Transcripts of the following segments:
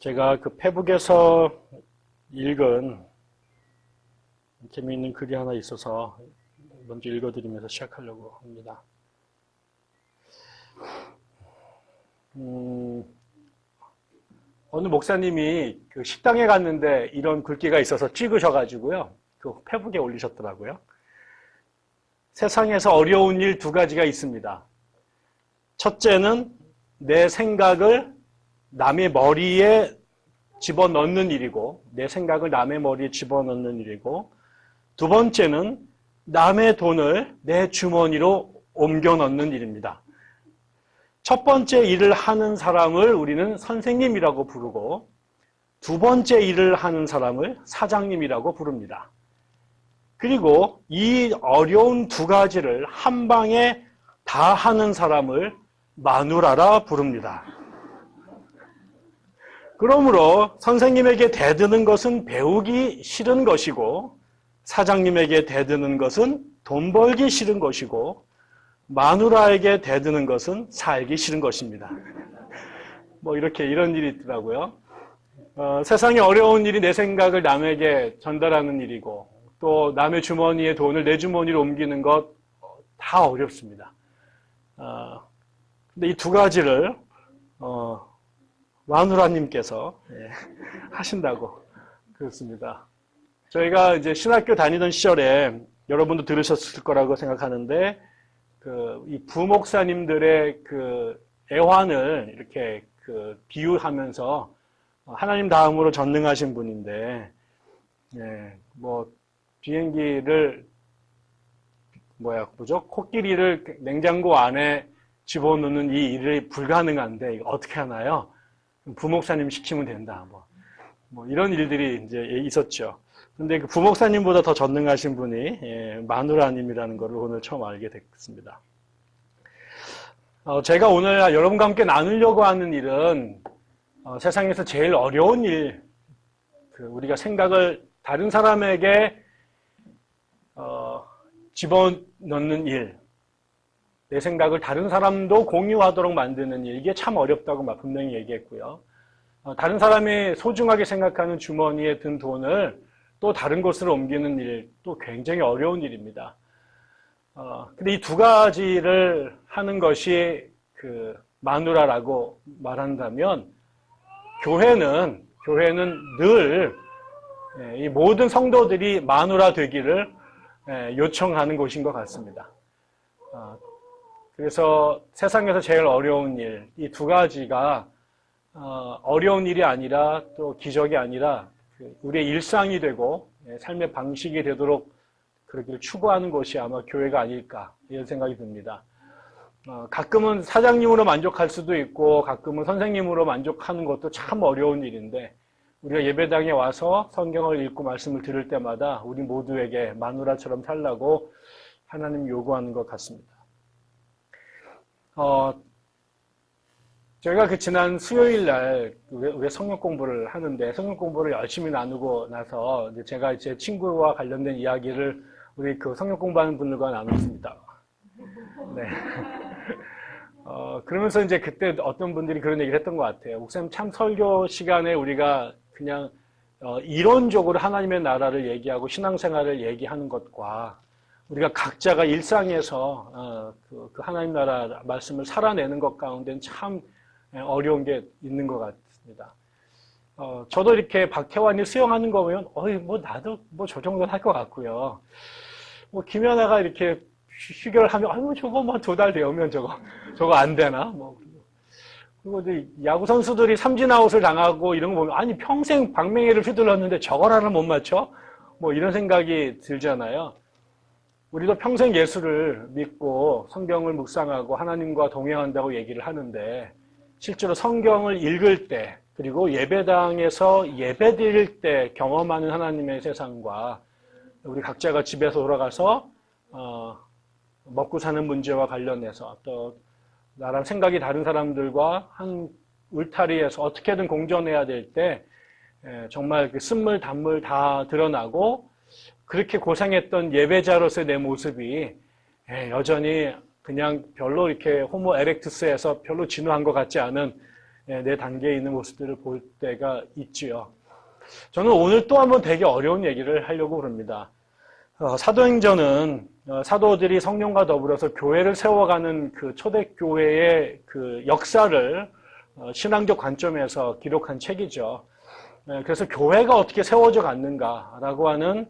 제가 그 페북에서 읽은 재미있는 글이 하나 있어서 먼저 읽어드리면서 시작하려고 합니다. 어느 목사님이 그 식당에 갔는데 이런 글귀가 있어서 찍으셔가지고요. 그 페북에 올리셨더라고요. 세상에서 어려운 일 두 가지가 있습니다. 첫째는 내 생각을 남의 머리에 집어넣는 일이고, 내 생각을 남의 머리에 집어넣는 일이고, 두 번째는 남의 돈을 내 주머니로 옮겨 넣는 일입니다. 첫 번째 일을 하는 사람을 우리는 선생님이라고 부르고, 두 번째 일을 하는 사람을 사장님이라고 부릅니다. 그리고 이 어려운 두 가지를 한 방에 다 하는 사람을 마누라라 부릅니다. 그러므로 선생님에게 대드는 것은 배우기 싫은 것이고, 사장님에게 대드는 것은 돈 벌기 싫은 것이고, 마누라에게 대드는 것은 살기 싫은 것입니다. 이런 일이 있더라고요. 세상에 어려운 일이 내 생각을 남에게 전달하는 일이고, 또 남의 주머니에 돈을 내 주머니로 옮기는 것 다 어렵습니다. 근데 이 두 가지를 마누라님께서 하신다고 그렇습니다. 저희가 이제 신학교 다니던 시절에 여러분도 들으셨을 거라고 생각하는데, 이 부목사님들의 그 애환을 이렇게 비유하면서 하나님 다음으로 전능하신 분인데, 비행기를 코끼리를 냉장고 안에 집어넣는 이 일이 불가능한데 이거 어떻게 하나요? 부목사님 시키면 된다. 이런 일들이 이제 있었죠. 근데 그 부목사님보다 더 전능하신 분이 마누라님이라는 것을 오늘 처음 알게 됐습니다. 제가 오늘 여러분과 함께 나누려고 하는 일은 세상에서 제일 어려운 일, 우리가 생각을 다른 사람에게 집어넣는 일, 내 생각을 다른 사람도 공유하도록 만드는 일, 이게 참 어렵다고 분명히 얘기했고요. 다른 사람이 소중하게 생각하는 주머니에 든 돈을 또 다른 곳으로 옮기는 일, 또 굉장히 어려운 일입니다. 근데 이 두 가지를 하는 것이 마누라라고 말한다면, 교회는 늘 이 모든 성도들이 마누라 되기를 요청하는 곳인 것 같습니다. 그래서 세상에서 제일 어려운 일, 이 두 가지가 어려운 일이 아니라 또 기적이 아니라 우리의 일상이 되고 삶의 방식이 되도록 그러기를 추구하는 것이 아마 교회가 아닐까 이런 생각이 듭니다. 가끔은 사장님으로 만족할 수도 있고 가끔은 선생님으로 만족하는 것도 참 어려운 일인데, 우리가 예배당에 와서 성경을 읽고 말씀을 들을 때마다 우리 모두에게 마누라처럼 살라고 하나님 요구하는 것 같습니다. 저희가 지난 수요일 날 우리 성경 공부를 하는데, 성경 공부를 열심히 나누고 나서 제가 제 친구와 관련된 이야기를 우리 성경 공부하는 분들과 나눴습니다. 네. 그러면서 이제 그때 어떤 분들이 그런 얘기를 했던 것 같아요. 목사님, 참 설교 시간에 우리가 그냥 이론적으로 하나님의 나라를 얘기하고 신앙생활을 얘기하는 것과 우리가 각자가 일상에서 그 하나님 나라 말씀을 살아내는 것 가운데는 참 어려운 게 있는 것 같습니다. 저도 이렇게 박혜환이 수영하는 거 보면 나도 저 정도는 할 것 같고요. 김연아가 이렇게 휴결하면 저거 2달 되면 저거 안 되나? 그리고 야구 선수들이 삼진아웃을 당하고 이런 거 보면 평생 방맹이를 휘둘렀는데 저걸 하나 못 맞춰? 이런 생각이 들잖아요. 우리도 평생 예수를 믿고 성경을 묵상하고 하나님과 동행한다고 얘기를 하는데, 실제로 성경을 읽을 때 그리고 예배당에서 예배드릴 때 경험하는 하나님의 세상과 우리 각자가 집에서 돌아가서 먹고 사는 문제와 관련해서 또 나랑 생각이 다른 사람들과 한 울타리에서 어떻게든 공존해야 될 때 정말 쓴물 단물 다 드러나고, 그렇게 고생했던 예배자로서의 내 모습이 여전히 그냥 별로 이렇게 호모 에렉투스에서 별로 진화한 것 같지 않은 내 단계에 있는 모습들을 볼 때가 있지요. 저는 오늘 또 한번 되게 어려운 얘기를 하려고 합니다. 사도행전은 사도들이 성령과 더불어서 교회를 세워가는 그 초대교회의 그 역사를 신앙적 관점에서 기록한 책이죠. 그래서 교회가 어떻게 세워져 갔는가라고 하는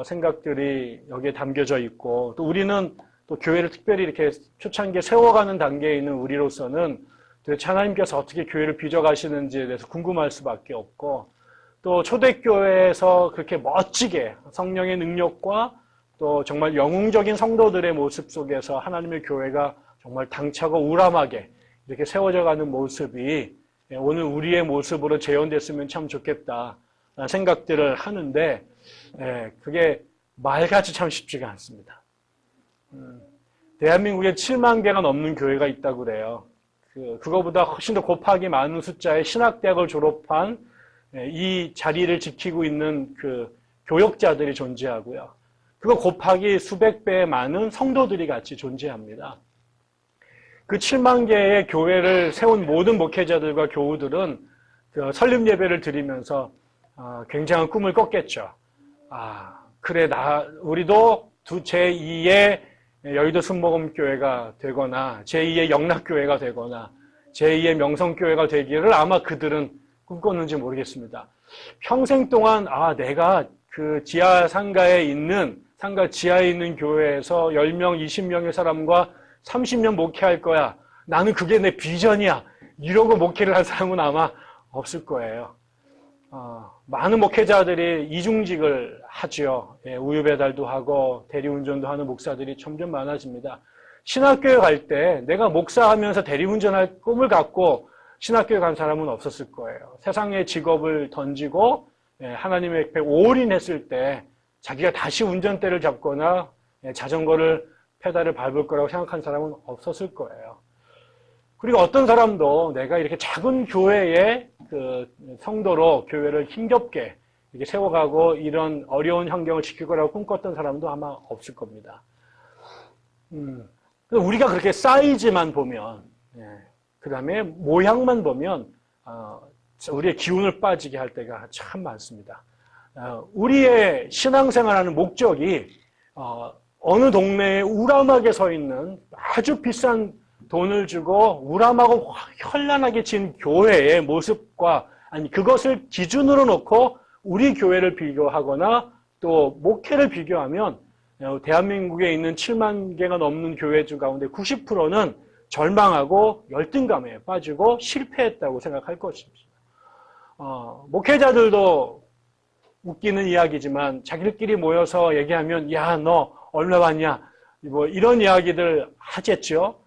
생각들이 여기에 담겨져 있고, 또 우리는 또 교회를 특별히 이렇게 초창기에 세워가는 단계에 있는 우리로서는 도대체 하나님께서 어떻게 교회를 빚어가시는지에 대해서 궁금할 수밖에 없고, 또 초대교회에서 그렇게 멋지게 성령의 능력과 또 정말 영웅적인 성도들의 모습 속에서 하나님의 교회가 정말 당차고 우람하게 이렇게 세워져가는 모습이 오늘 우리의 모습으로 재현됐으면 참 좋겠다 생각들을 하는데, 그게 말같이 참 쉽지가 않습니다. 대한민국에 7만 개가 넘는 교회가 있다고 그래요. 그거보다 훨씬 더 곱하기 많은 숫자의 신학대학을 졸업한 이 자리를 지키고 있는 그 교역자들이 존재하고요. 그거 곱하기 수백 배의 많은 성도들이 같이 존재합니다. 그 7만 개의 교회를 세운 모든 목회자들과 교우들은 그 설립 예배를 드리면서 굉장한 꿈을 꿨겠죠. 그래, 우리도 제2의 여의도 순복음교회가 되거나 제2의 영락교회가 되거나 제2의 명성교회가 되기를 아마 그들은 꿈꿨는지 모르겠습니다. 평생 동안 내가 그 지하 상가에 있는 상가 지하에 있는 교회에서 10명, 20명의 사람과 30년 목회할 거야. 나는 그게 내 비전이야. 이러고 목회를 할 사람은 아마 없을 거예요. 많은 목회자들이 이중직을 하죠. 우유 배달도 하고 대리운전도 하는 목사들이 점점 많아집니다. 신학교에 갈 때 내가 목사하면서 대리운전할 꿈을 갖고 신학교에 간 사람은 없었을 거예요. 세상의 직업을 던지고 하나님의 옆에 올인했을 때 자기가 다시 운전대를 잡거나 자전거를 페달을 밟을 거라고 생각한 사람은 없었을 거예요. 그리고 어떤 사람도 내가 이렇게 작은 교회의 그 성도로 교회를 힘겹게 이렇게 세워가고 이런 어려운 환경을 지킬 거라고 꿈꿨던 사람도 아마 없을 겁니다. 우리가 그렇게 사이즈만 보면, 그 다음에 모양만 보면 우리의 기운을 빠지게 할 때가 참 많습니다. 우리의 신앙생활하는 목적이 어느 동네에 우람하게 서 있는 아주 비싼 돈을 주고 우람하고 현란하게 진 교회의 모습과 그것을 기준으로 놓고 우리 교회를 비교하거나 또 목회를 비교하면 대한민국에 있는 7만 개가 넘는 교회주 가운데 90%는 절망하고 열등감에 빠지고 실패했다고 생각할 것입니다. 목회자들도 웃기는 이야기지만 자기들끼리 모여서 얘기하면 너 얼마 받냐 뭐 이런 이야기들 하겠죠.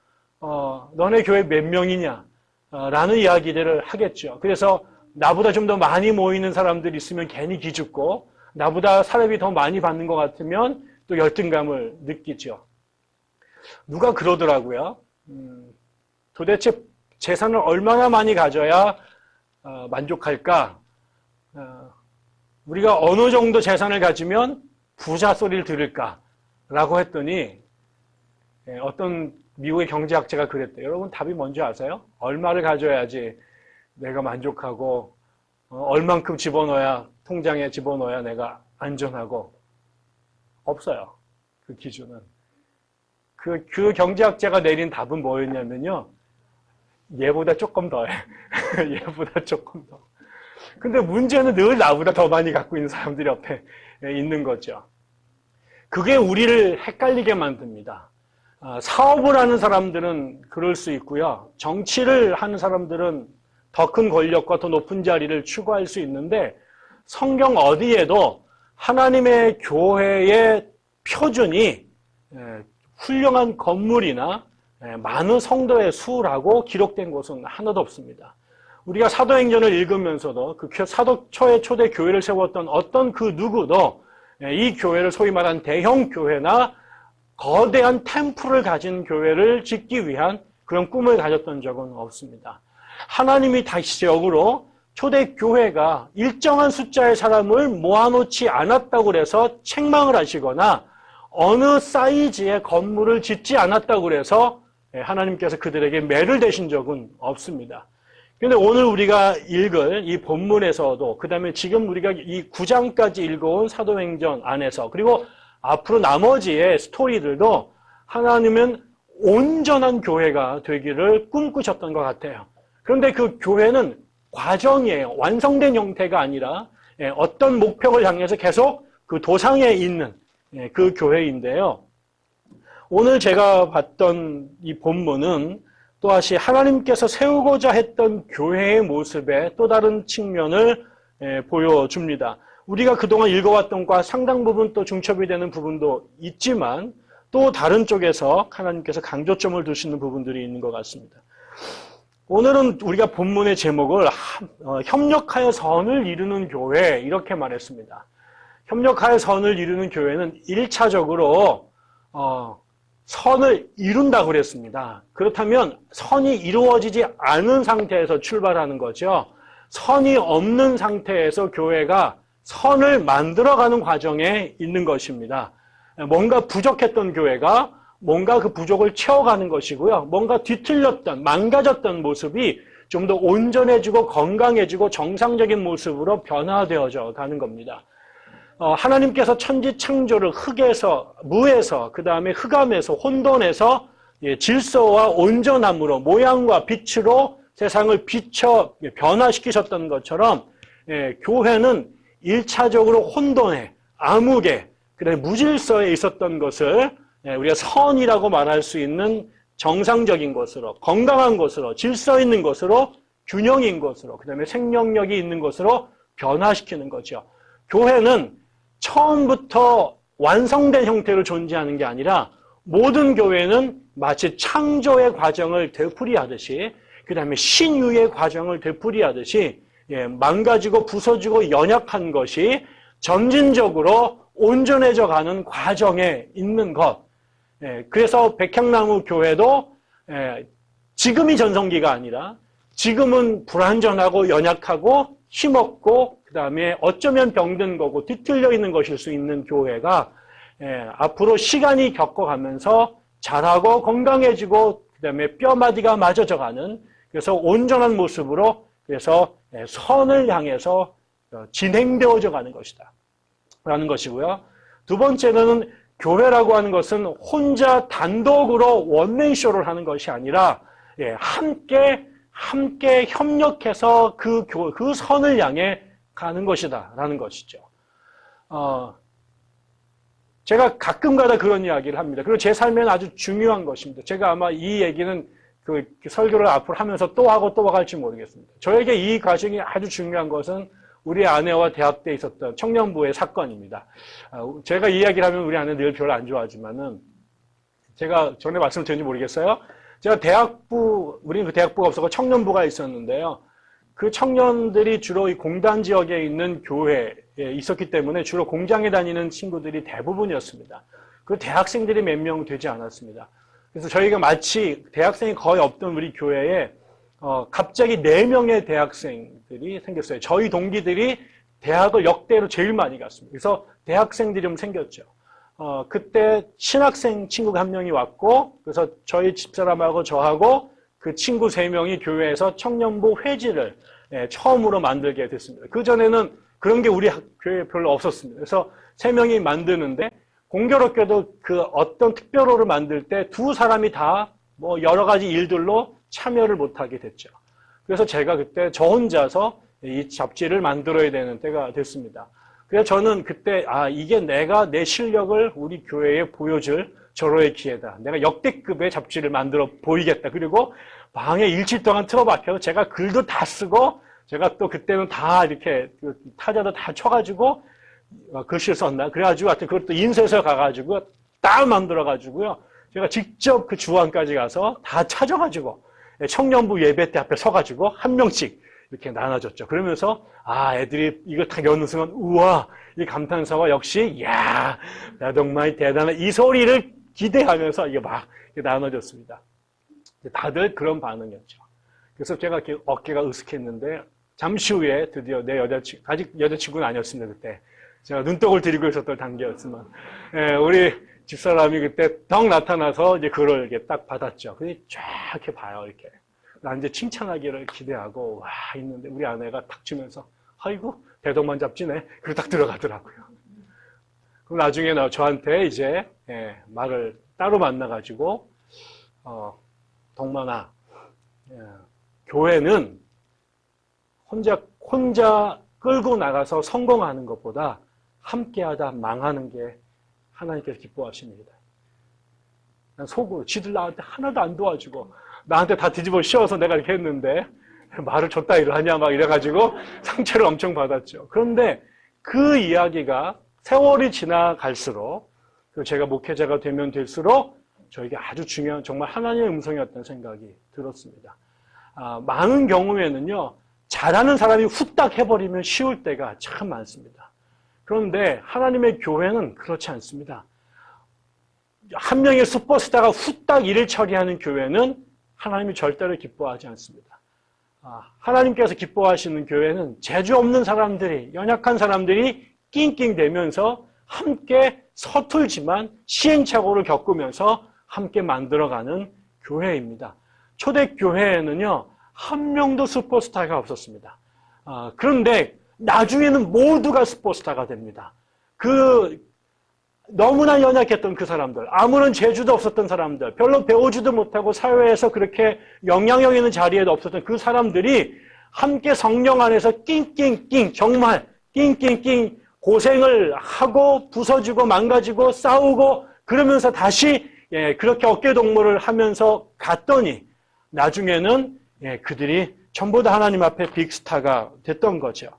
너네 교회 몇 명이냐 라는 이야기들을 하겠죠. 그래서 나보다 좀 더 많이 모이는 사람들이 있으면 괜히 기죽고 나보다 사례비 더 많이 받는 것 같으면 또 열등감을 느끼죠. 누가 그러더라고요. 도대체 재산을 얼마나 많이 가져야 만족할까? 우리가 어느 정도 재산을 가지면 부자 소리를 들을까? 라고 했더니 어떤 미국의 경제학자가 그랬대요. 여러분 답이 뭔지 아세요? 얼마를 가져야지 내가 만족하고 얼만큼 집어넣어야 통장에 집어넣어야 내가 안전하고 없어요. 그 기준은. 그 경제학자가 내린 답은 뭐였냐면요. 얘보다 조금 더해. 얘보다 조금 더. 근데 문제는 늘 나보다 더 많이 갖고 있는 사람들이 옆에 있는 거죠. 그게 우리를 헷갈리게 만듭니다. 사업을 하는 사람들은 그럴 수 있고요. 정치를 하는 사람들은 더 큰 권력과 더 높은 자리를 추구할 수 있는데 성경 어디에도 하나님의 교회의 표준이 훌륭한 건물이나 많은 성도의 수라고 기록된 곳은 하나도 없습니다. 우리가 사도행전을 읽으면서도 그 사도초의 초대 교회를 세웠던 어떤 그 누구도 이 교회를 소위 말하는 대형 교회나 거대한 템플을 가진 교회를 짓기 위한 그런 꿈을 가졌던 적은 없습니다. 하나님이 다시 역으로 초대 교회가 일정한 숫자의 사람을 모아놓지 않았다고 해서 책망을 하시거나 어느 사이즈의 건물을 짓지 않았다고 해서 하나님께서 그들에게 매를 대신 적은 없습니다. 근데 오늘 우리가 읽을 이 본문에서도, 그 다음에 지금 우리가 이 9장까지 읽어온 사도행전 안에서, 그리고 앞으로 나머지의 스토리들도 하나님은 온전한 교회가 되기를 꿈꾸셨던 것 같아요. 그런데 그 교회는 과정이에요. 완성된 형태가 아니라 어떤 목표를 향해서 계속 그 도상에 있는 그 교회인데요. 오늘 제가 봤던 이 본문은 또다시 하나님께서 세우고자 했던 교회의 모습의 또 다른 측면을 보여줍니다. 우리가 그동안 읽어왔던 것과 상당 부분 또 중첩이 되는 부분도 있지만 또 다른 쪽에서 하나님께서 강조점을 두시는 부분들이 있는 것 같습니다. 오늘은 우리가 본문의 제목을 협력하여 선을 이루는 교회 이렇게 말했습니다. 협력하여 선을 이루는 교회는 1차적으로 선을 이룬다고 그랬습니다. 그렇다면 선이 이루어지지 않은 상태에서 출발하는 거죠. 선이 없는 상태에서 교회가 선을 만들어가는 과정에 있는 것입니다. 뭔가 부족했던 교회가 뭔가 그 부족을 채워가는 것이고요. 뭔가 뒤틀렸던, 망가졌던 모습이 좀 더 온전해지고 건강해지고 정상적인 모습으로 변화되어져 가는 겁니다. 하나님께서 천지 창조를 흙에서, 무에서, 그 다음에 흑암에서, 혼돈에서 질서와 온전함으로 모양과 빛으로 세상을 비춰 변화시키셨던 것처럼 교회는 1차적으로 혼돈에, 암흑에, 그다음에 무질서에 있었던 것을 우리가 선이라고 말할 수 있는 정상적인 것으로, 건강한 것으로, 질서 있는 것으로, 균형인 것으로, 그 다음에 생명력이 있는 것으로 변화시키는 거죠. 교회는 처음부터 완성된 형태로 존재하는 게 아니라 모든 교회는 마치 창조의 과정을 되풀이하듯이, 그 다음에 신유의 과정을 되풀이하듯이 망가지고 부서지고 연약한 것이 점진적으로 온전해져 가는 과정에 있는 것. 그래서 백향나무 교회도 지금이 전성기가 아니라 지금은 불완전하고 연약하고 힘없고 그 다음에 어쩌면 병든 거고 뒤틀려 있는 것일 수 있는 교회가 앞으로 시간이 겪어가면서 자라고 건강해지고 그 다음에 뼈마디가 맞아져 가는, 그래서 온전한 모습으로, 그래서 선을 향해서 진행되어져 가는 것이다 라는 것이고요. 두 번째는 교회라고 하는 것은 혼자 단독으로 원맨쇼를 하는 것이 아니라 함께 협력해서 그 선을 향해 가는 것이다 라는 것이죠. 제가 가끔가다 그런 이야기를 합니다. 그리고 제 삶에는 아주 중요한 것입니다. 제가 아마 이 얘기는 그 설교를 앞으로 하면서 또 하고 또 할지 모르겠습니다. 저에게 이 과정이 아주 중요한 것은 우리 아내와 대학 때 있었던 청년부의 사건입니다. 제가 이 이야기를 하면 우리 아내는 늘 별로 안 좋아하지만은, 제가 전에 말씀드렸는지 모르겠어요. 제가 우리는 그 대학부가 없었고 청년부가 있었는데요. 그 청년들이 주로 이 공단 지역에 있는 교회에 있었기 때문에 주로 공장에 다니는 친구들이 대부분이었습니다. 그 대학생들이 몇 명 되지 않았습니다. 그래서 저희가 마치 대학생이 거의 없던 우리 교회에 갑자기 4명의 대학생들이 생겼어요. 저희 동기들이 대학을 역대로 제일 많이 갔습니다. 그래서 대학생들이 좀 생겼죠. 그때 신학생 친구가 한 명이 왔고, 그래서 저희 집사람하고 저하고 그 친구 3명이 교회에서 청년부 회지를 처음으로 만들게 됐습니다. 그전에는 그런 게 우리 교회에 별로 없었습니다. 그래서 3명이 만드는데, 공교롭게도 그 어떤 특별호를 만들 때 2사람이 다 뭐 여러 가지 일들로 참여를 못하게 됐죠. 그래서 제가 그때 저 혼자서 이 잡지를 만들어야 되는 때가 됐습니다. 그래서 저는 그때 이게 내가 내 실력을 우리 교회에 보여줄 절호의 기회다. 내가 역대급의 잡지를 만들어 보이겠다. 그리고 방에 일주일 동안 틀어박혀서 제가 글도 다 쓰고, 제가 또 그때는 다 이렇게 타자도 다 쳐가지고 글씨를 썼나? 그래가지고 하여튼 그것도 인쇄소 가가지고 딱 만들어가지고요. 제가 직접 그 주안까지 가서 다 찾아가지고 청년부 예배 때 앞에 서가지고 한 명씩 이렇게 나눠줬죠. 그러면서 애들이 이걸 다 여는 순간 우와, 이 감탄사와 역시 야 정말 대단한 이 소리를 기대하면서 이게 막 나눠줬습니다. 다들 그런 반응이었죠. 그래서 제가 이렇게 어깨가 으쓱했는데 잠시 후에 드디어 내 여자친구, 아직 여자친구는 아니었습니다. 그때 제가 눈독을 들이고 있었던 단계였지만 우리 집사람이 그때 덩 나타나서 이제 그걸 이렇게 딱 받았죠. 근데 쫙 이렇게 봐요, 이렇게. 나한테 칭찬하기를 기대하고 와 있는데 우리 아내가 탁 주면서 아이고 대동만 잡지네. 그리고 딱 들어가더라고요. 그럼 나중에 저한테 이제 말을 따로 만나가지고 동만아, 교회는 혼자 끌고 나가서 성공하는 것보다 함께하다 망하는 게 하나님께서 기뻐하십니다. 난 속으로 지들 나한테 하나도 안 도와주고 나한테 다 뒤집어 씌워서 내가 이렇게 했는데 말을 줬다 이를 하냐 막 이래가지고 상처를 엄청 받았죠. 그런데 그 이야기가 세월이 지나갈수록 제가 목회자가 되면 될수록 저에게 아주 중요한 정말 하나님의 음성이었다는 생각이 들었습니다. 많은 경우에는요. 잘하는 사람이 후딱 해버리면 쉬울 때가 참 많습니다. 그런데 하나님의 교회는 그렇지 않습니다. 한 명의 슈퍼스타가 후딱 일을 처리하는 교회는 하나님이 절대로 기뻐하지 않습니다. 하나님께서 기뻐하시는 교회는 재주 없는 사람들이, 연약한 사람들이 낑낑대면서 함께 서툴지만 시행착오를 겪으면서 함께 만들어가는 교회입니다. 초대교회에는요, 한 명도 슈퍼스타가 없었습니다. 그런데 나중에는 모두가 슈퍼스타가 됩니다. 너무나 연약했던 그 사람들, 아무런 재주도 없었던 사람들, 별로 배우지도 못하고 사회에서 그렇게 영향력 있는 자리에도 없었던 그 사람들이 함께 성령 안에서 낑낑낑, 정말 낑낑낑 고생을 하고 부서지고 망가지고 싸우고 그러면서 다시 그렇게 어깨동무를 하면서 갔더니 나중에는 그들이 전부 다 하나님 앞에 빅스타가 됐던 거죠.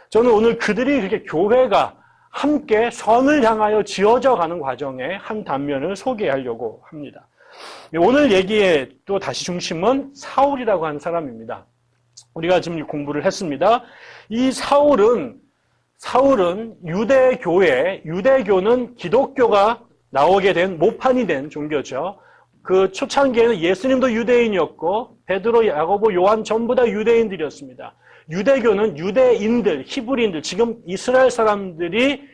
저는 오늘 그들이 그렇게 교회가 함께 선을 향하여 지어져 가는 과정의 한 단면을 소개하려고 합니다. 오늘 얘기의 또 다시 중심은 사울이라고 하는 사람입니다. 우리가 지금 공부를 했습니다. 이 사울은 유대교는 기독교가 나오게 된 모판이 된 종교죠. 그 초창기에는 예수님도 유대인이었고 베드로, 야고보, 요한 전부 다 유대인들이었습니다. 유대교는 유대인들, 히브리인들, 지금 이스라엘 사람들이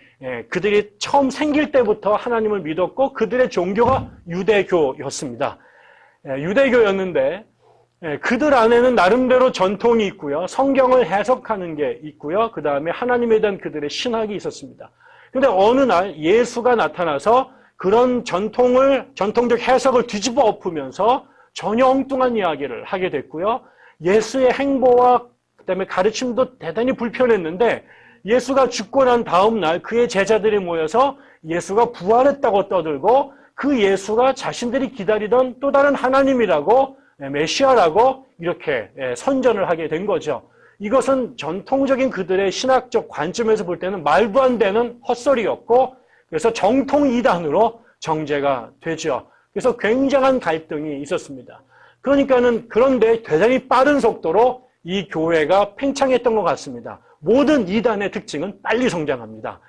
그들이 처음 생길 때부터 하나님을 믿었고 그들의 종교가 유대교였습니다. 유대교였는데 그들 안에는 나름대로 전통이 있고요. 성경을 해석하는 게 있고요. 그 다음에 하나님에 대한 그들의 신학이 있었습니다. 그런데 어느 날 예수가 나타나서 그런 전통적 해석을 뒤집어 엎으면서 전혀 엉뚱한 이야기를 하게 됐고요. 예수의 행보와 그다음에 가르침도 대단히 불편했는데 예수가 죽고 난 다음 날 그의 제자들이 모여서 예수가 부활했다고 떠들고 그 예수가 자신들이 기다리던 또 다른 하나님이라고 메시아라고 이렇게 선전을 하게 된 거죠. 이것은 전통적인 그들의 신학적 관점에서 볼 때는 말도 안 되는 헛소리였고 그래서 정통 이단으로 정죄가 되죠. 그래서 굉장한 갈등이 있었습니다. 그런데 대단히 빠른 속도로 이 교회가 팽창했던 것 같습니다. 모든 이단의 특징은 빨리 성장합니다.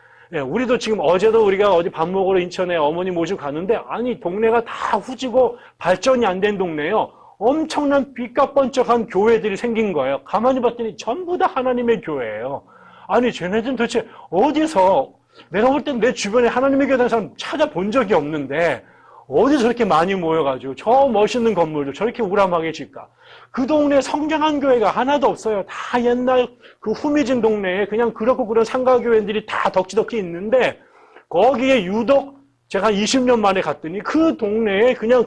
우리도 지금 어제도 우리가 어디 밥 먹으러 인천에 어머니 모시고 가는데 아니 동네가 다 후지고 발전이 안 된 동네예요. 엄청난 삐까뻔쩍한 교회들이 생긴 거예요. 가만히 봤더니 전부 다 하나님의 교회예요. 아니 쟤네들은 도대체 어디서 내가 볼 땐 내 주변에 하나님의 교회 다니는 사람 찾아본 적이 없는데 어디서 저렇게 많이 모여가지고 저 멋있는 건물도 저렇게 우람하게 질까? 그 동네에 성장한 교회가 하나도 없어요. 다 옛날 그 후미진 동네에 그냥 그렇고 그런 상가교회들이 다 덕지덕지 있는데 거기에 유독 제가 한 20년 만에 갔더니 그 동네에 그냥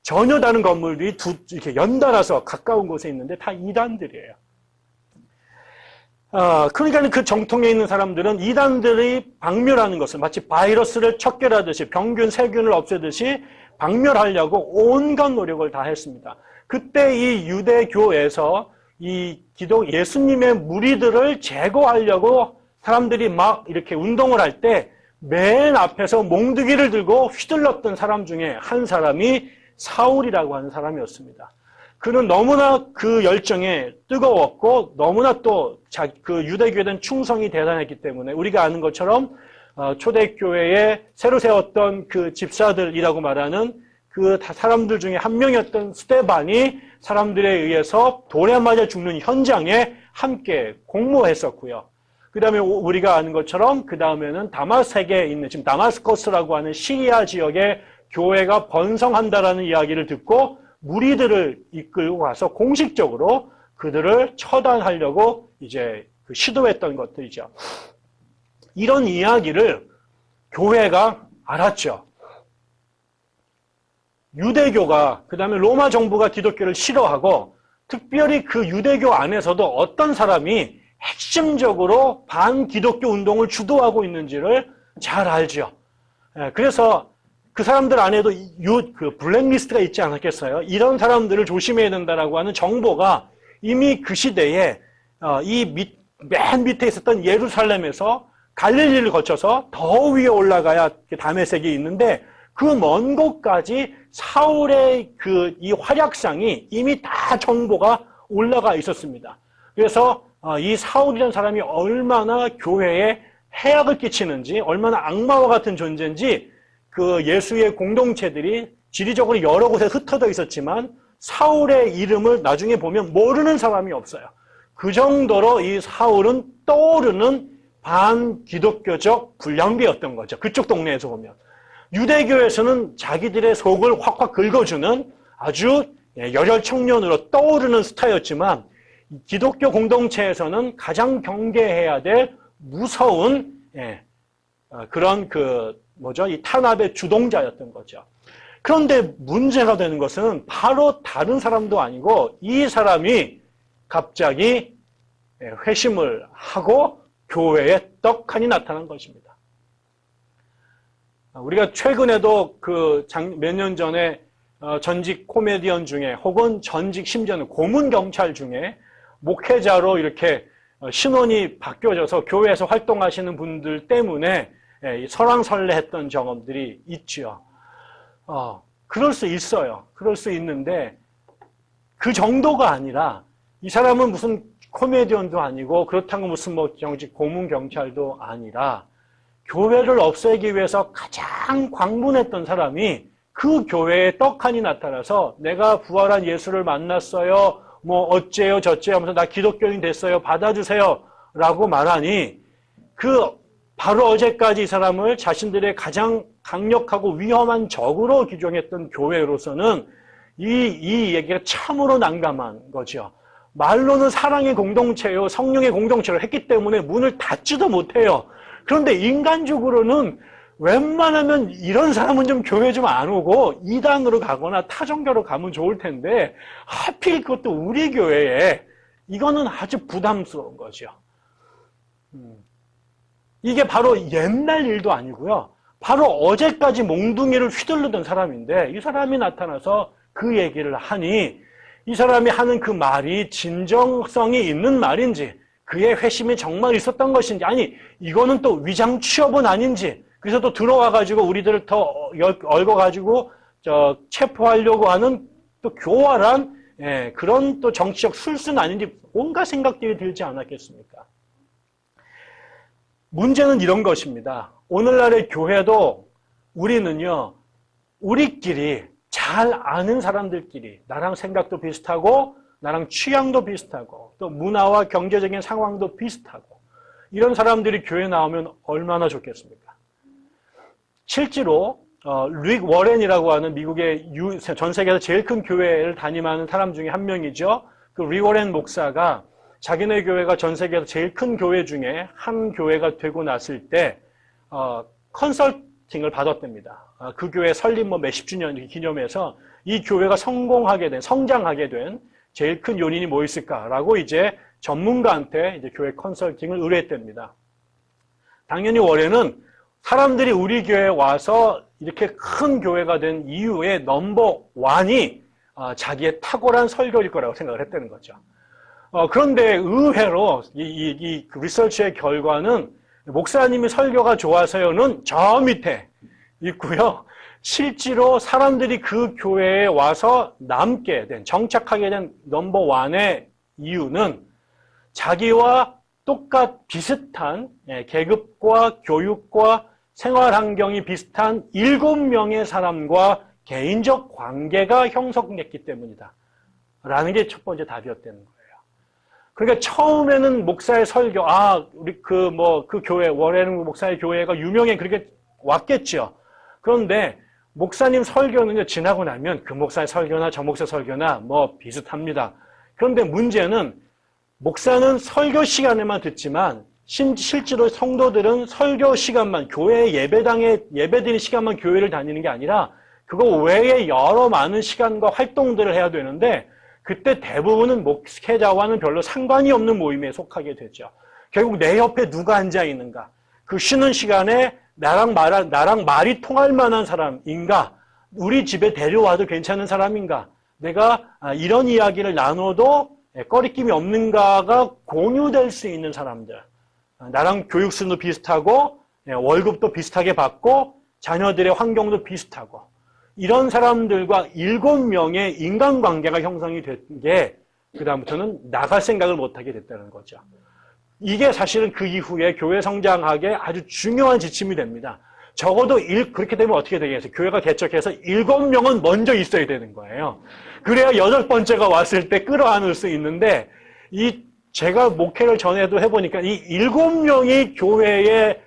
전혀 다른 건물들이 이렇게 연달아서 가까운 곳에 있는데 다 이단들이에요. 그러니까 그 정통에 있는 사람들은 이단들이 박멸하는 것을 마치 바이러스를 척결하듯이 병균, 세균을 없애듯이 박멸하려고 온갖 노력을 다 했습니다. 그때 이 유대교에서 예수님의 무리들을 제거하려고 사람들이 막 이렇게 운동을 할 때 맨 앞에서 몽두기를 들고 휘둘렀던 사람 중에 한 사람이 사울이라고 하는 사람이었습니다. 그는 너무나 그 열정에 뜨거웠고 너무나 또 그 유대교에 대한 충성이 대단했기 때문에 우리가 아는 것처럼 초대교회에 새로 세웠던 그 집사들이라고 말하는 그 사람들 중에 한 명이었던 스데반이 사람들에 의해서 돌에 맞아 죽는 현장에 함께 공모했었고요. 그 다음에 우리가 아는 것처럼 그 다음에는 다마섹에 있는 지금 다마스커스라고 하는 시리아 지역의 교회가 번성한다라는 이야기를 듣고 무리들을 이끌고 가서 공식적으로 그들을 처단하려고 이제 시도했던 것들이죠. 이런 이야기를 교회가 알았죠. 유대교가, 그 다음에 로마 정부가 기독교를 싫어하고, 특별히 그 유대교 안에서도 어떤 사람이 핵심적으로 반기독교 운동을 주도하고 있는지를 잘 알죠. 그래서 그 사람들 안에도 그 블랙리스트가 있지 않았겠어요? 이런 사람들을 조심해야 된다라고 하는 정보가 이미 그 시대에 맨 밑에 있었던 예루살렘에서 갈릴리를 거쳐서 더 위에 올라가야 다메섹이 있는데 그 먼 곳까지 사울의 이 활약상이 이미 다 정보가 올라가 있었습니다. 그래서 이 사울이라는 사람이 얼마나 교회에 해악을 끼치는지, 얼마나 악마와 같은 존재인지 그 예수의 공동체들이 지리적으로 여러 곳에 흩어져 있었지만 사울의 이름을 나중에 보면 모르는 사람이 없어요. 그 정도로 이 사울은 떠오르는 반기독교적 불량배였던 거죠. 그쪽 동네에서 보면. 유대교에서는 자기들의 속을 확확 긁어주는 아주 열혈 청년으로 떠오르는 스타였지만 기독교 공동체에서는 가장 경계해야 될 무서운 그런 이 탄압의 주동자였던 거죠. 그런데 문제가 되는 것은 바로 다른 사람도 아니고 이 사람이 갑자기 회심을 하고 교회에 떡하니 나타난 것입니다. 우리가 최근에도 몇 년 전에 전직 코미디언 중에 혹은 전직 심지어는 고문 경찰 중에 목회자로 이렇게 신원이 바뀌어져서 교회에서 활동하시는 분들 때문에 설왕설래했던 경험들이 있죠. 그럴 수 있어요. 그럴 수 있는데 그 정도가 아니라 이 사람은 무슨 코미디언도 아니고 그렇다고 무슨 정직 고문 경찰도 아니라 교회를 없애기 위해서 가장 광분했던 사람이 그 교회에 떡하니 나타나서 내가 부활한 예수를 만났어요. 어째요 저째요 하면서 나 기독교인 됐어요. 받아주세요. 라고 말하니 바로 어제까지 이 사람을 자신들의 가장 강력하고 위험한 적으로 규정했던 교회로서는 이 얘기가 참으로 난감한 거죠. 말로는 사랑의 공동체요, 성령의 공동체를 했기 때문에 문을 닫지도 못해요. 그런데 인간적으로는 웬만하면 이런 사람은 좀 교회 좀 안 오고 이단으로 가거나 타종교로 가면 좋을 텐데 하필 그것도 우리 교회에 이거는 아주 부담스러운 거죠. 이게 바로 옛날 일도 아니고요. 바로 어제까지 몽둥이를 휘둘르던 사람인데 이 사람이 나타나서 그 얘기를 하니 이 사람이 하는 그 말이 진정성이 있는 말인지 그의 회심이 정말 있었던 것인지 아니 이거는 또 위장 취업은 아닌지 그래서 또 들어와가지고 우리들을 더 얽어가지고 체포하려고 하는 또 교활한 그런 또 정치적 술수는 아닌지 온갖 생각들이 들지 않았겠습니까? 문제는 이런 것입니다. 오늘날의 교회도 우리는요 우리끼리 잘 아는 사람들끼리 나랑 생각도 비슷하고 나랑 취향도 비슷하고 또 문화와 경제적인 상황도 비슷하고 이런 사람들이 교회 나오면 얼마나 좋겠습니까? 실제로 릭 워렌이라고 하는 미국의 전 세계에서 제일 큰 교회를 담임하는 사람 중에 한 명이죠. 그 릭 워렌 목사가 자기네 교회가 전 세계에서 제일 큰 교회 중에 한 교회가 되고 났을 때 컨설팅을 받았답니다. 그 교회 설립 몇십 주년 기념해서 이 교회가 성장하게 된 제일 큰 요인이 뭐 있을까라고 이제 전문가한테 이제 교회 컨설팅을 의뢰했답니다. 당연히 워렌은 사람들이 우리 교회에 와서 이렇게 큰 교회가 된 이유의 넘버 원이 자기의 탁월한 설교일 거라고 생각을 했다는 거죠. 그런데 의외로 이 리서치의 결과는 목사님이 설교가 좋아서요는 저 밑에 있고요. 실제로 사람들이 그 교회에 와서 남게 된, 정착하게 된 넘버 원의 이유는 자기와 비슷한 계급과 교육과 생활 환경이 비슷한 7명의 사람과 개인적 관계가 형성됐기 때문이다. 라는 게 첫 번째 답이었다는 거예요. 그러니까 처음에는 목사의 설교, 우리 그 교회, 워렌 목사의 교회가 유명해 그렇게 왔겠죠. 그런데 목사님 설교는요, 지나고 나면 그 목사의 설교나 저 목사 설교나 뭐 비슷합니다. 그런데 문제는 목사는 설교 시간에만 듣지만 실제로 성도들은 설교 시간만, 교회 예배당에 예배드리는 시간만 교회를 다니는 게 아니라 그거 외에 여러 많은 시간과 활동들을 해야 되는데 그때 대부분은 목회자와는 별로 상관이 없는 모임에 속하게 되죠. 결국 내 옆에 누가 앉아 있는가? 그 쉬는 시간에 나랑 말이 통할 만한 사람인가? 우리 집에 데려와도 괜찮은 사람인가? 내가 이런 이야기를 나눠도 꺼리낌이 없는가가 공유될 수 있는 사람들. 나랑 교육수도 비슷하고 월급도 비슷하게 받고 자녀들의 환경도 비슷하고 이런 사람들과 7명의 인간관계가 형성이 된 게 그다음부터는 나갈 생각을 못하게 됐다는 거죠. 이게 사실은 그 이후에 교회 성장하기에 아주 중요한 지침이 됩니다. 적어도 그렇게 되면 어떻게 되겠어요? 교회가 개척해서 7명은 먼저 있어야 되는 거예요. 그래야 8번째가 왔을 때 끌어안을 수 있는데 제가 목회를 전에도 해보니까 이 7명이 교회에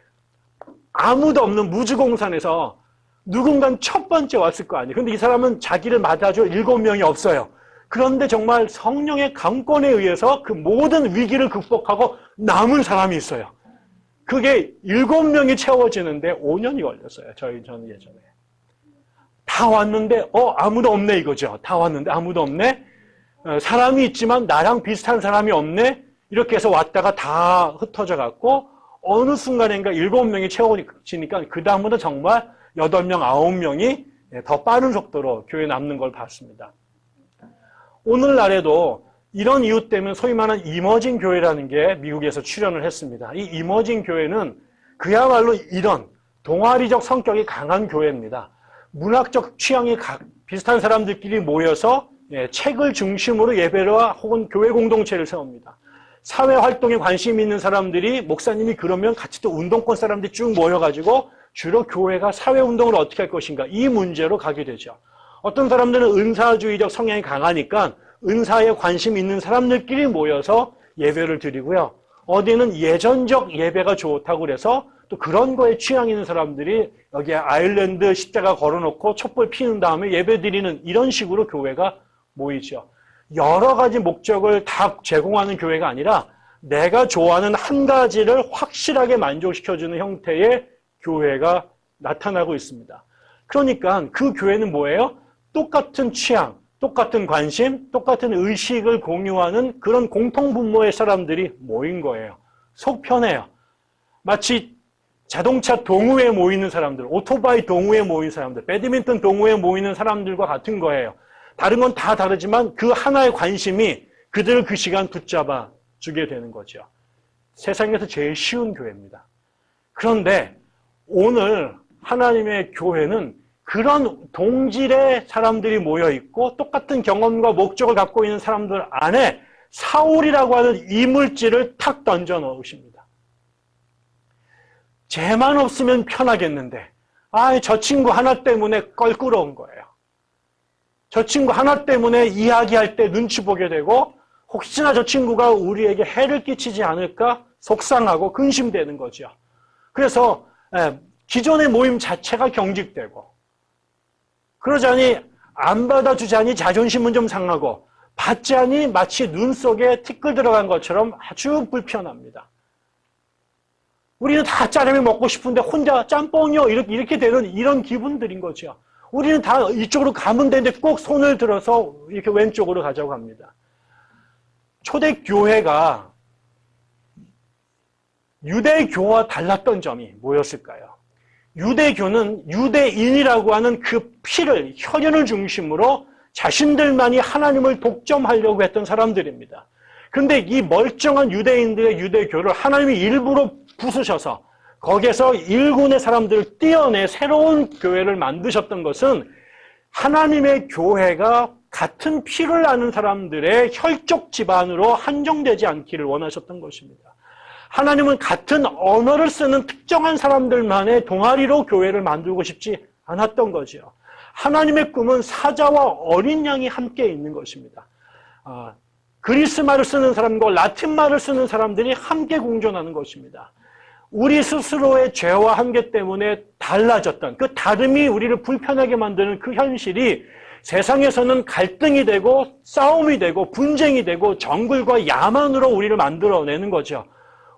아무도 없는 무주공산에서 누군가는 첫 번째 왔을 거 아니에요. 근데 이 사람은 자기를 맞아줄 7명이 없어요. 그런데 정말 성령의 강권에 의해서 그 모든 위기를 극복하고 남은 사람이 있어요. 그게 7명이 채워지는데 5년이 걸렸어요. 저는 예전에. 다 왔는데 아무도 없네 이거죠. 다 왔는데 아무도 없네. 사람이 있지만 나랑 비슷한 사람이 없네. 이렇게 해서 왔다가 다 흩어져 갖고 어느 순간인가 7명이 채워지니까 그 다음부터 정말 8명, 9명이 더 빠른 속도로 교회에 남는 걸 봤습니다. 오늘날에도 이런 이유 때문에 소위 말하는 이머징 교회라는 게 미국에서 출현을 했습니다. 이 이머징 교회는 그야말로 이런 동아리적 성격이 강한 교회입니다. 문학적 취향이 비슷한 사람들끼리 모여서 책을 중심으로 예배와 혹은 교회 공동체를 세웁니다. 사회 활동에 관심 있는 사람들이 목사님이 그러면 같이 또 운동권 사람들이 쭉 모여가지고 주로 교회가 사회 운동을 어떻게 할 것인가 이 문제로 가게 되죠. 어떤 사람들은 은사주의적 성향이 강하니까 은사에 관심 있는 사람들끼리 모여서 예배를 드리고요. 어디는 예전적 예배가 좋다고 그래서 또 그런 거에 취향 있는 사람들이 여기에 아일랜드 십자가 걸어놓고 촛불 피는 다음에 예배 드리는 이런 식으로 교회가 모이죠. 여러 가지 목적을 다 제공하는 교회가 아니라 내가 좋아하는 한 가지를 확실하게 만족시켜주는 형태의 교회가 나타나고 있습니다. 그러니까 그 교회는 뭐예요? 똑같은 취향, 똑같은 관심, 똑같은 의식을 공유하는 그런 공통분모의 사람들이 모인 거예요. 속 편해요. 마치 자동차 동호회에 모이는 사람들, 오토바이 동호회에 모이는 사람들, 배드민턴 동호회에 모이는 사람들과 같은 거예요. 다른 건 다 다르지만 그 하나의 관심이 그들을 그 시간 붙잡아 주게 되는 거죠. 세상에서 제일 쉬운 교회입니다. 그런데 오늘 하나님의 교회는 그런 동질의 사람들이 모여있고 똑같은 경험과 목적을 갖고 있는 사람들 안에 사울이라고 하는 이물질을 탁 던져 넣으십니다. 쟤만 없으면 편하겠는데 저 친구 하나 때문에 껄끄러운 거예요. 저 친구 하나 때문에 이야기할 때 눈치 보게 되고 혹시나 저 친구가 우리에게 해를 끼치지 않을까 속상하고 근심되는 거죠. 그래서 기존의 모임 자체가 경직되고 그러자니 안 받아주자니 자존심은 좀 상하고 받자니 마치 눈 속에 티끌 들어간 것처럼 아주 불편합니다. 우리는 다 짜장면 먹고 싶은데 혼자 짬뽕이요 이렇게 되는 이런 기분들인 거죠. 우리는 다 이쪽으로 가면 되는데 꼭 손을 들어서 이렇게 왼쪽으로 가자고 합니다. 초대교회가 유대교와 달랐던 점이 뭐였을까요? 유대교는 유대인이라고 하는 그 피를, 혈연을 중심으로 자신들만이 하나님을 독점하려고 했던 사람들입니다. 그런데 이 멀쩡한 유대인들의 유대교를 하나님이 일부러 부수셔서 거기에서 일군의 사람들을 떼어내 새로운 교회를 만드셨던 것은 하나님의 교회가 같은 피를 나는 사람들의 혈족 집안으로 한정되지 않기를 원하셨던 것입니다. 하나님은 같은 언어를 쓰는 특정한 사람들만의 동아리로 교회를 만들고 싶지 않았던 거죠. 하나님의 꿈은 사자와 어린 양이 함께 있는 것입니다. 그리스말을 쓰는 사람과 라틴말을 쓰는 사람들이 함께 공존하는 것입니다. 우리 스스로의 죄와 한계 때문에 달라졌던 그 다름이 우리를 불편하게 만드는 그 현실이 세상에서는 갈등이 되고 싸움이 되고 분쟁이 되고 정글과 야만으로 우리를 만들어내는 거죠.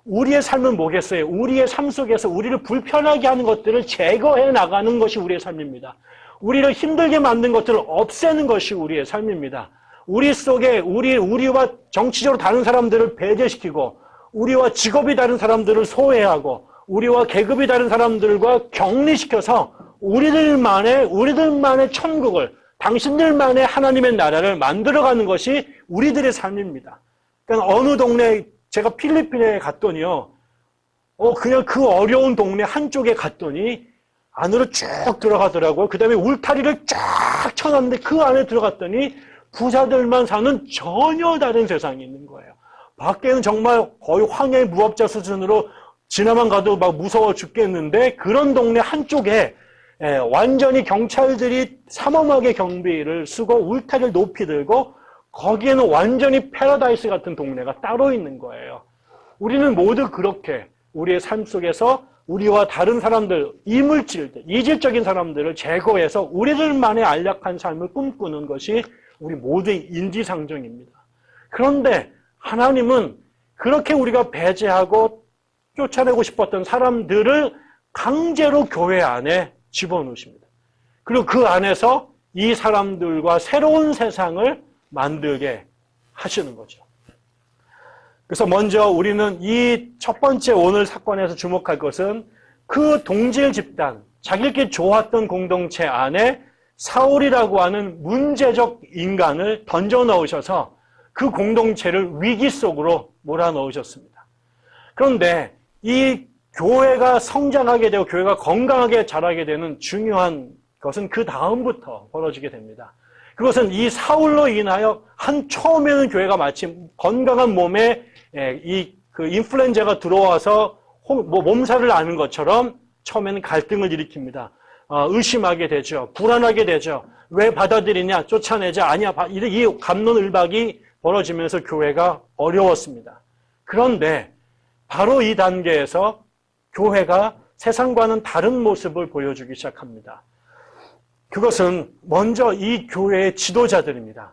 우리의 삶은 뭐겠어요? 우리의 삶 속에서 우리를 불편하게 하는 것들을 제거해 나가는 것이 우리의 삶입니다. 우리를 힘들게 만든 것들을 없애는 것이 우리의 삶입니다. 우리 속에 우리와 정치적으로 다른 사람들을 배제시키고 우리와 직업이 다른 사람들을 소외하고 우리와 계급이 다른 사람들과 격리시켜서 우리들만의 천국을 당신들만의 하나님의 나라를 만들어가는 것이 우리들의 삶입니다. 그러니까 어느 동네 제가 필리핀에 갔더니요. 그냥 그 어려운 동네 한쪽에 갔더니 안으로 쭉 들어가더라고요. 그 다음에 울타리를 쫙 쳐놨는데 그 안에 들어갔더니 부자들만 사는 전혀 다른 세상이 있는 거예요. 밖에는 정말 거의 황해의 무법자 수준으로 지나만 가도 막 무서워 죽겠는데 그런 동네 한쪽에 완전히 경찰들이 삼엄하게 경비를 쓰고 울타리를 높이 들고 거기에는 완전히 패러다이스 같은 동네가 따로 있는 거예요. 우리는 모두 그렇게 우리의 삶 속에서 우리와 다른 사람들, 이물질들, 이질적인 사람들을 제거해서 우리들만의 안락한 삶을 꿈꾸는 것이 우리 모두의 인지상정입니다. 그런데 하나님은 그렇게 우리가 배제하고 쫓아내고 싶었던 사람들을 강제로 교회 안에 집어넣으십니다. 그리고 그 안에서 이 사람들과 새로운 세상을 만들게 하시는 거죠. 그래서 먼저 우리는 이 첫 번째 오늘 사건에서 주목할 것은 그 동질 집단, 자기들끼리 좋았던 공동체 안에 사울이라고 하는 문제적 인간을 던져 넣으셔서 그 공동체를 위기 속으로 몰아넣으셨습니다. 그런데 이 교회가 성장하게 되고 교회가 건강하게 자라게 되는 중요한 것은 그 다음부터 벌어지게 됩니다. 그것은 이 사울로 인하여 처음에는 교회가 마치 건강한 몸에 그 인플루엔자가 들어와서 몸살을 앓는 것처럼 처음에는 갈등을 일으킵니다. 의심하게 되죠. 불안하게 되죠. 왜 받아들이냐? 쫓아내자. 아니야. 이 갑론을박이 벌어지면서 교회가 어려웠습니다. 그런데 바로 이 단계에서 교회가 세상과는 다른 모습을 보여주기 시작합니다. 그것은 먼저 이 교회의 지도자들입니다.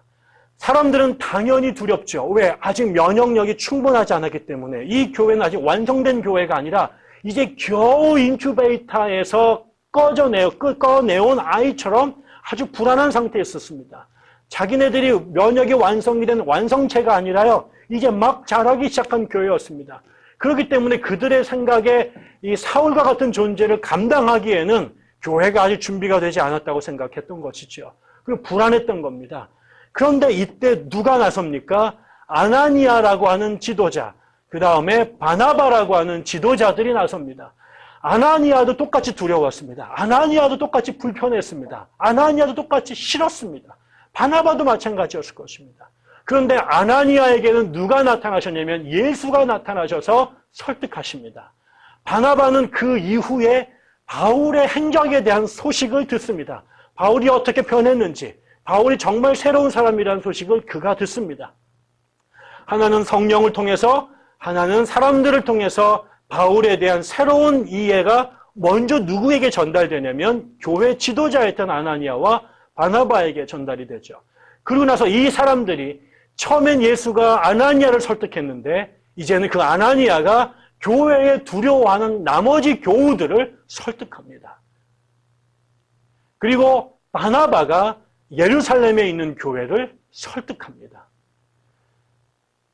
사람들은 당연히 두렵죠. 왜? 아직 면역력이 충분하지 않았기 때문에. 이 교회는 아직 완성된 교회가 아니라 이제 겨우 인큐베이터에서 꺼내온 아이처럼 아주 불안한 상태에 있었습니다. 자기네들이 면역이 완성이 된 완성체가 아니라요. 이제 막 자라기 시작한 교회였습니다. 그렇기 때문에 그들의 생각에 이 사울과 같은 존재를 감당하기에는 교회가 아직 준비가 되지 않았다고 생각했던 것이죠. 그리고 불안했던 겁니다. 그런데 이때 누가 나섭니까? 아나니아라고 하는 지도자, 그 다음에 바나바라고 하는 지도자들이 나섭니다. 아나니아도 똑같이 두려웠습니다. 아나니아도 똑같이 불편했습니다. 아나니아도 똑같이 싫었습니다. 바나바도 마찬가지였을 것입니다. 그런데 아나니아에게는 누가 나타나셨냐면 예수가 나타나셔서 설득하십니다. 바나바는 그 이후에 바울의 행적에 대한 소식을 듣습니다. 바울이 어떻게 변했는지, 바울이 정말 새로운 사람이라는 소식을 그가 듣습니다. 하나는 성령을 통해서, 하나는 사람들을 통해서 바울에 대한 새로운 이해가 먼저 누구에게 전달되냐면 교회 지도자였던 아나니아와 바나바에게 전달이 되죠. 그러고 나서 이 사람들이 처음엔 예수가 아나니아를 설득했는데 이제는 그 아나니아가 교회에 두려워하는 나머지 교우들을 설득합니다. 그리고 바나바가 예루살렘에 있는 교회를 설득합니다.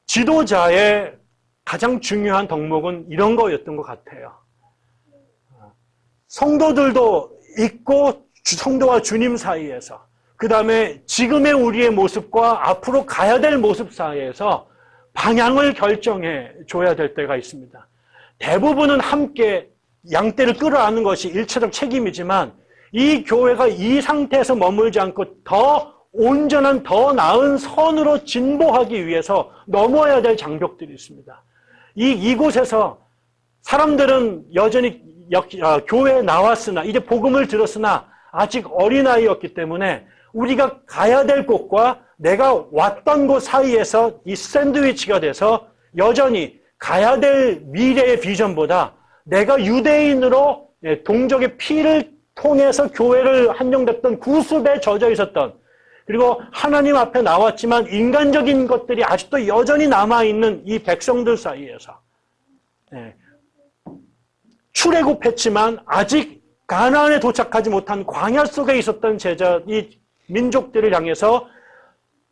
지도자의 가장 중요한 덕목은 이런 거였던 것 같아요. 성도들도 있고 성도와 주님 사이에서, 그 다음에 지금의 우리의 모습과 앞으로 가야 될 모습 사이에서 방향을 결정해 줘야 될 때가 있습니다. 대부분은 함께 양떼를 끌어안는 것이 일차적 책임이지만 이 교회가 이 상태에서 머물지 않고 더 온전한, 더 나은 선으로 진보하기 위해서 넘어야 될 장벽들이 있습니다. 이곳에서 사람들은 여전히 교회에 나왔으나, 이제 복음을 들었으나 아직 어린아이였기 때문에 우리가 가야 될 곳과 내가 왔던 곳 사이에서 이 샌드위치가 돼서 여전히 가야 될 미래의 비전보다 내가 유대인으로 동족의 피를 통해서 교회를 한정됐던 구습에 젖어 있었던, 그리고 하나님 앞에 나왔지만 인간적인 것들이 아직도 여전히 남아있는 이 백성들 사이에서 출애굽했지만 아직 가나안에 도착하지 못한 광야 속에 있었던 이 민족들을 향해서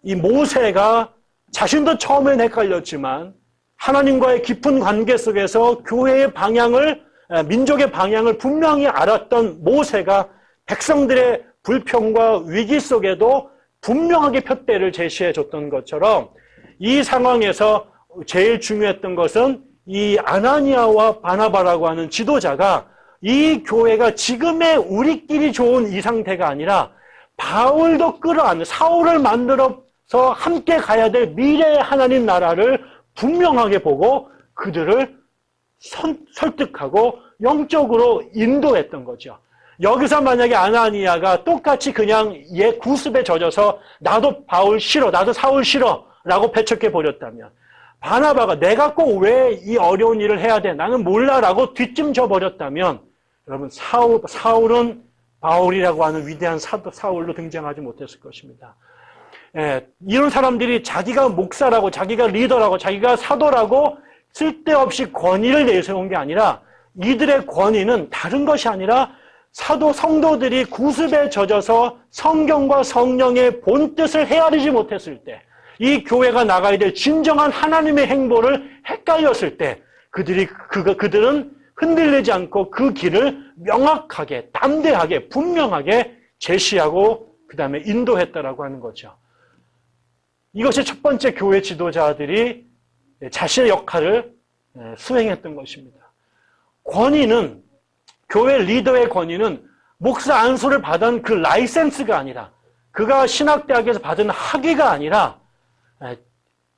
이 모세가 자신도 처음엔 헷갈렸지만 하나님과의 깊은 관계 속에서 교회의 방향을, 민족의 방향을 분명히 알았던 모세가 백성들의 불평과 위기 속에도 분명하게 푯대를 제시해 줬던 것처럼 이 상황에서 제일 중요했던 것은 이 아나니아와 바나바라고 하는 지도자가 이 교회가 지금의 우리끼리 좋은 이 상태가 아니라 바울도 끌어안는, 사울을 만들어서 함께 가야 될 미래의 하나님 나라를 분명하게 보고 그들을 설득하고 영적으로 인도했던 거죠. 여기서 만약에 아나니아가 똑같이 그냥 구습에 젖어서 나도 바울 싫어, 나도 사울 싫어 라고 배척해 버렸다면, 바나바가 내가 꼭 왜 이 어려운 일을 해야 돼? 나는 몰라 라고 뒷짐져 버렸다면, 여러분 사울은 바울이라고 하는 위대한 사울로 등장하지 못했을 것입니다. 이런 사람들이 자기가 목사라고, 자기가 리더라고, 자기가 사도라고 쓸데없이 권위를 내세운 게 아니라, 이들의 권위는 다른 것이 아니라 사도 성도들이 구습에 젖어서 성경과 성령의 본뜻을 헤아리지 못했을 때, 이 교회가 나가야 될 진정한 하나님의 행보를 헷갈렸을 때 그들은 흔들리지 않고 그 길을 명확하게, 담대하게, 분명하게 제시하고 그 다음에 인도했다라고 하는 거죠. 이것이 첫 번째 교회 지도자들이 자신의 역할을 수행했던 것입니다. 권위는, 교회 리더의 권위는 목사 안수를 받은 그 라이센스가 아니라, 그가 신학대학에서 받은 학위가 아니라,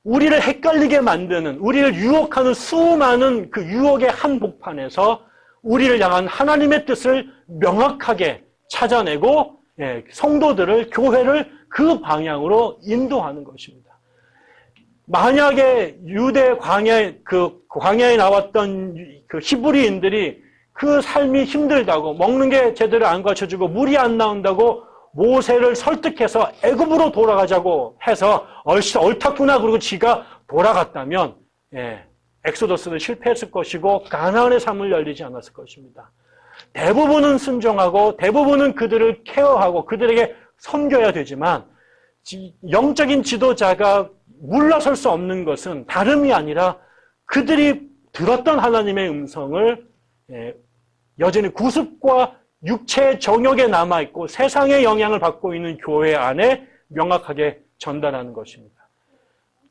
우리를 헷갈리게 만드는, 우리를 유혹하는 수많은 그 유혹의 한복판에서 우리를 향한 하나님의 뜻을 명확하게 찾아내고 성도들을, 교회를 그 방향으로 인도하는 것입니다. 만약에 유대 광야에 나왔던 그 히브리인들이 그 삶이 힘들다고, 먹는 게 제대로 안 갖춰주고 물이 안 나온다고 모세를 설득해서 애굽으로 돌아가자고 해서 옳다구나 그러고 지가 돌아갔다면 엑소더스는 실패했을 것이고 가나안의 삶을 열리지 않았을 것입니다. 대부분은 순종하고 대부분은 그들을 케어하고 그들에게 섬겨야 되지만, 영적인 지도자가 물러설 수 없는 것은 다름이 아니라 그들이 들었던 하나님의 음성을 여전히 구습과 육체의 정욕에 남아있고 세상의 영향을 받고 있는 교회 안에 명확하게 전달하는 것입니다.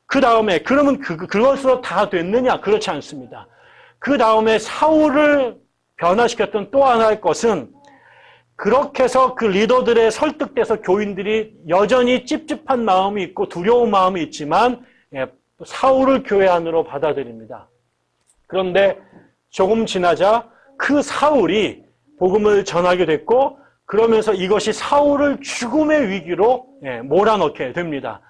그 다음에, 그러면 그것으로 다 됐느냐? 그렇지 않습니다. 그 다음에 사울을 변화시켰던 또 하나의 것은, 그렇게 해서 그 리더들의 설득돼서 교인들이 여전히 찝찝한 마음이 있고 두려운 마음이 있지만 사울을 교회 안으로 받아들입니다. 그런데 조금 지나자 그 사울이 복음을 전하게 됐고, 그러면서 이것이 사울을 죽음의 위기로 몰아넣게 됩니다.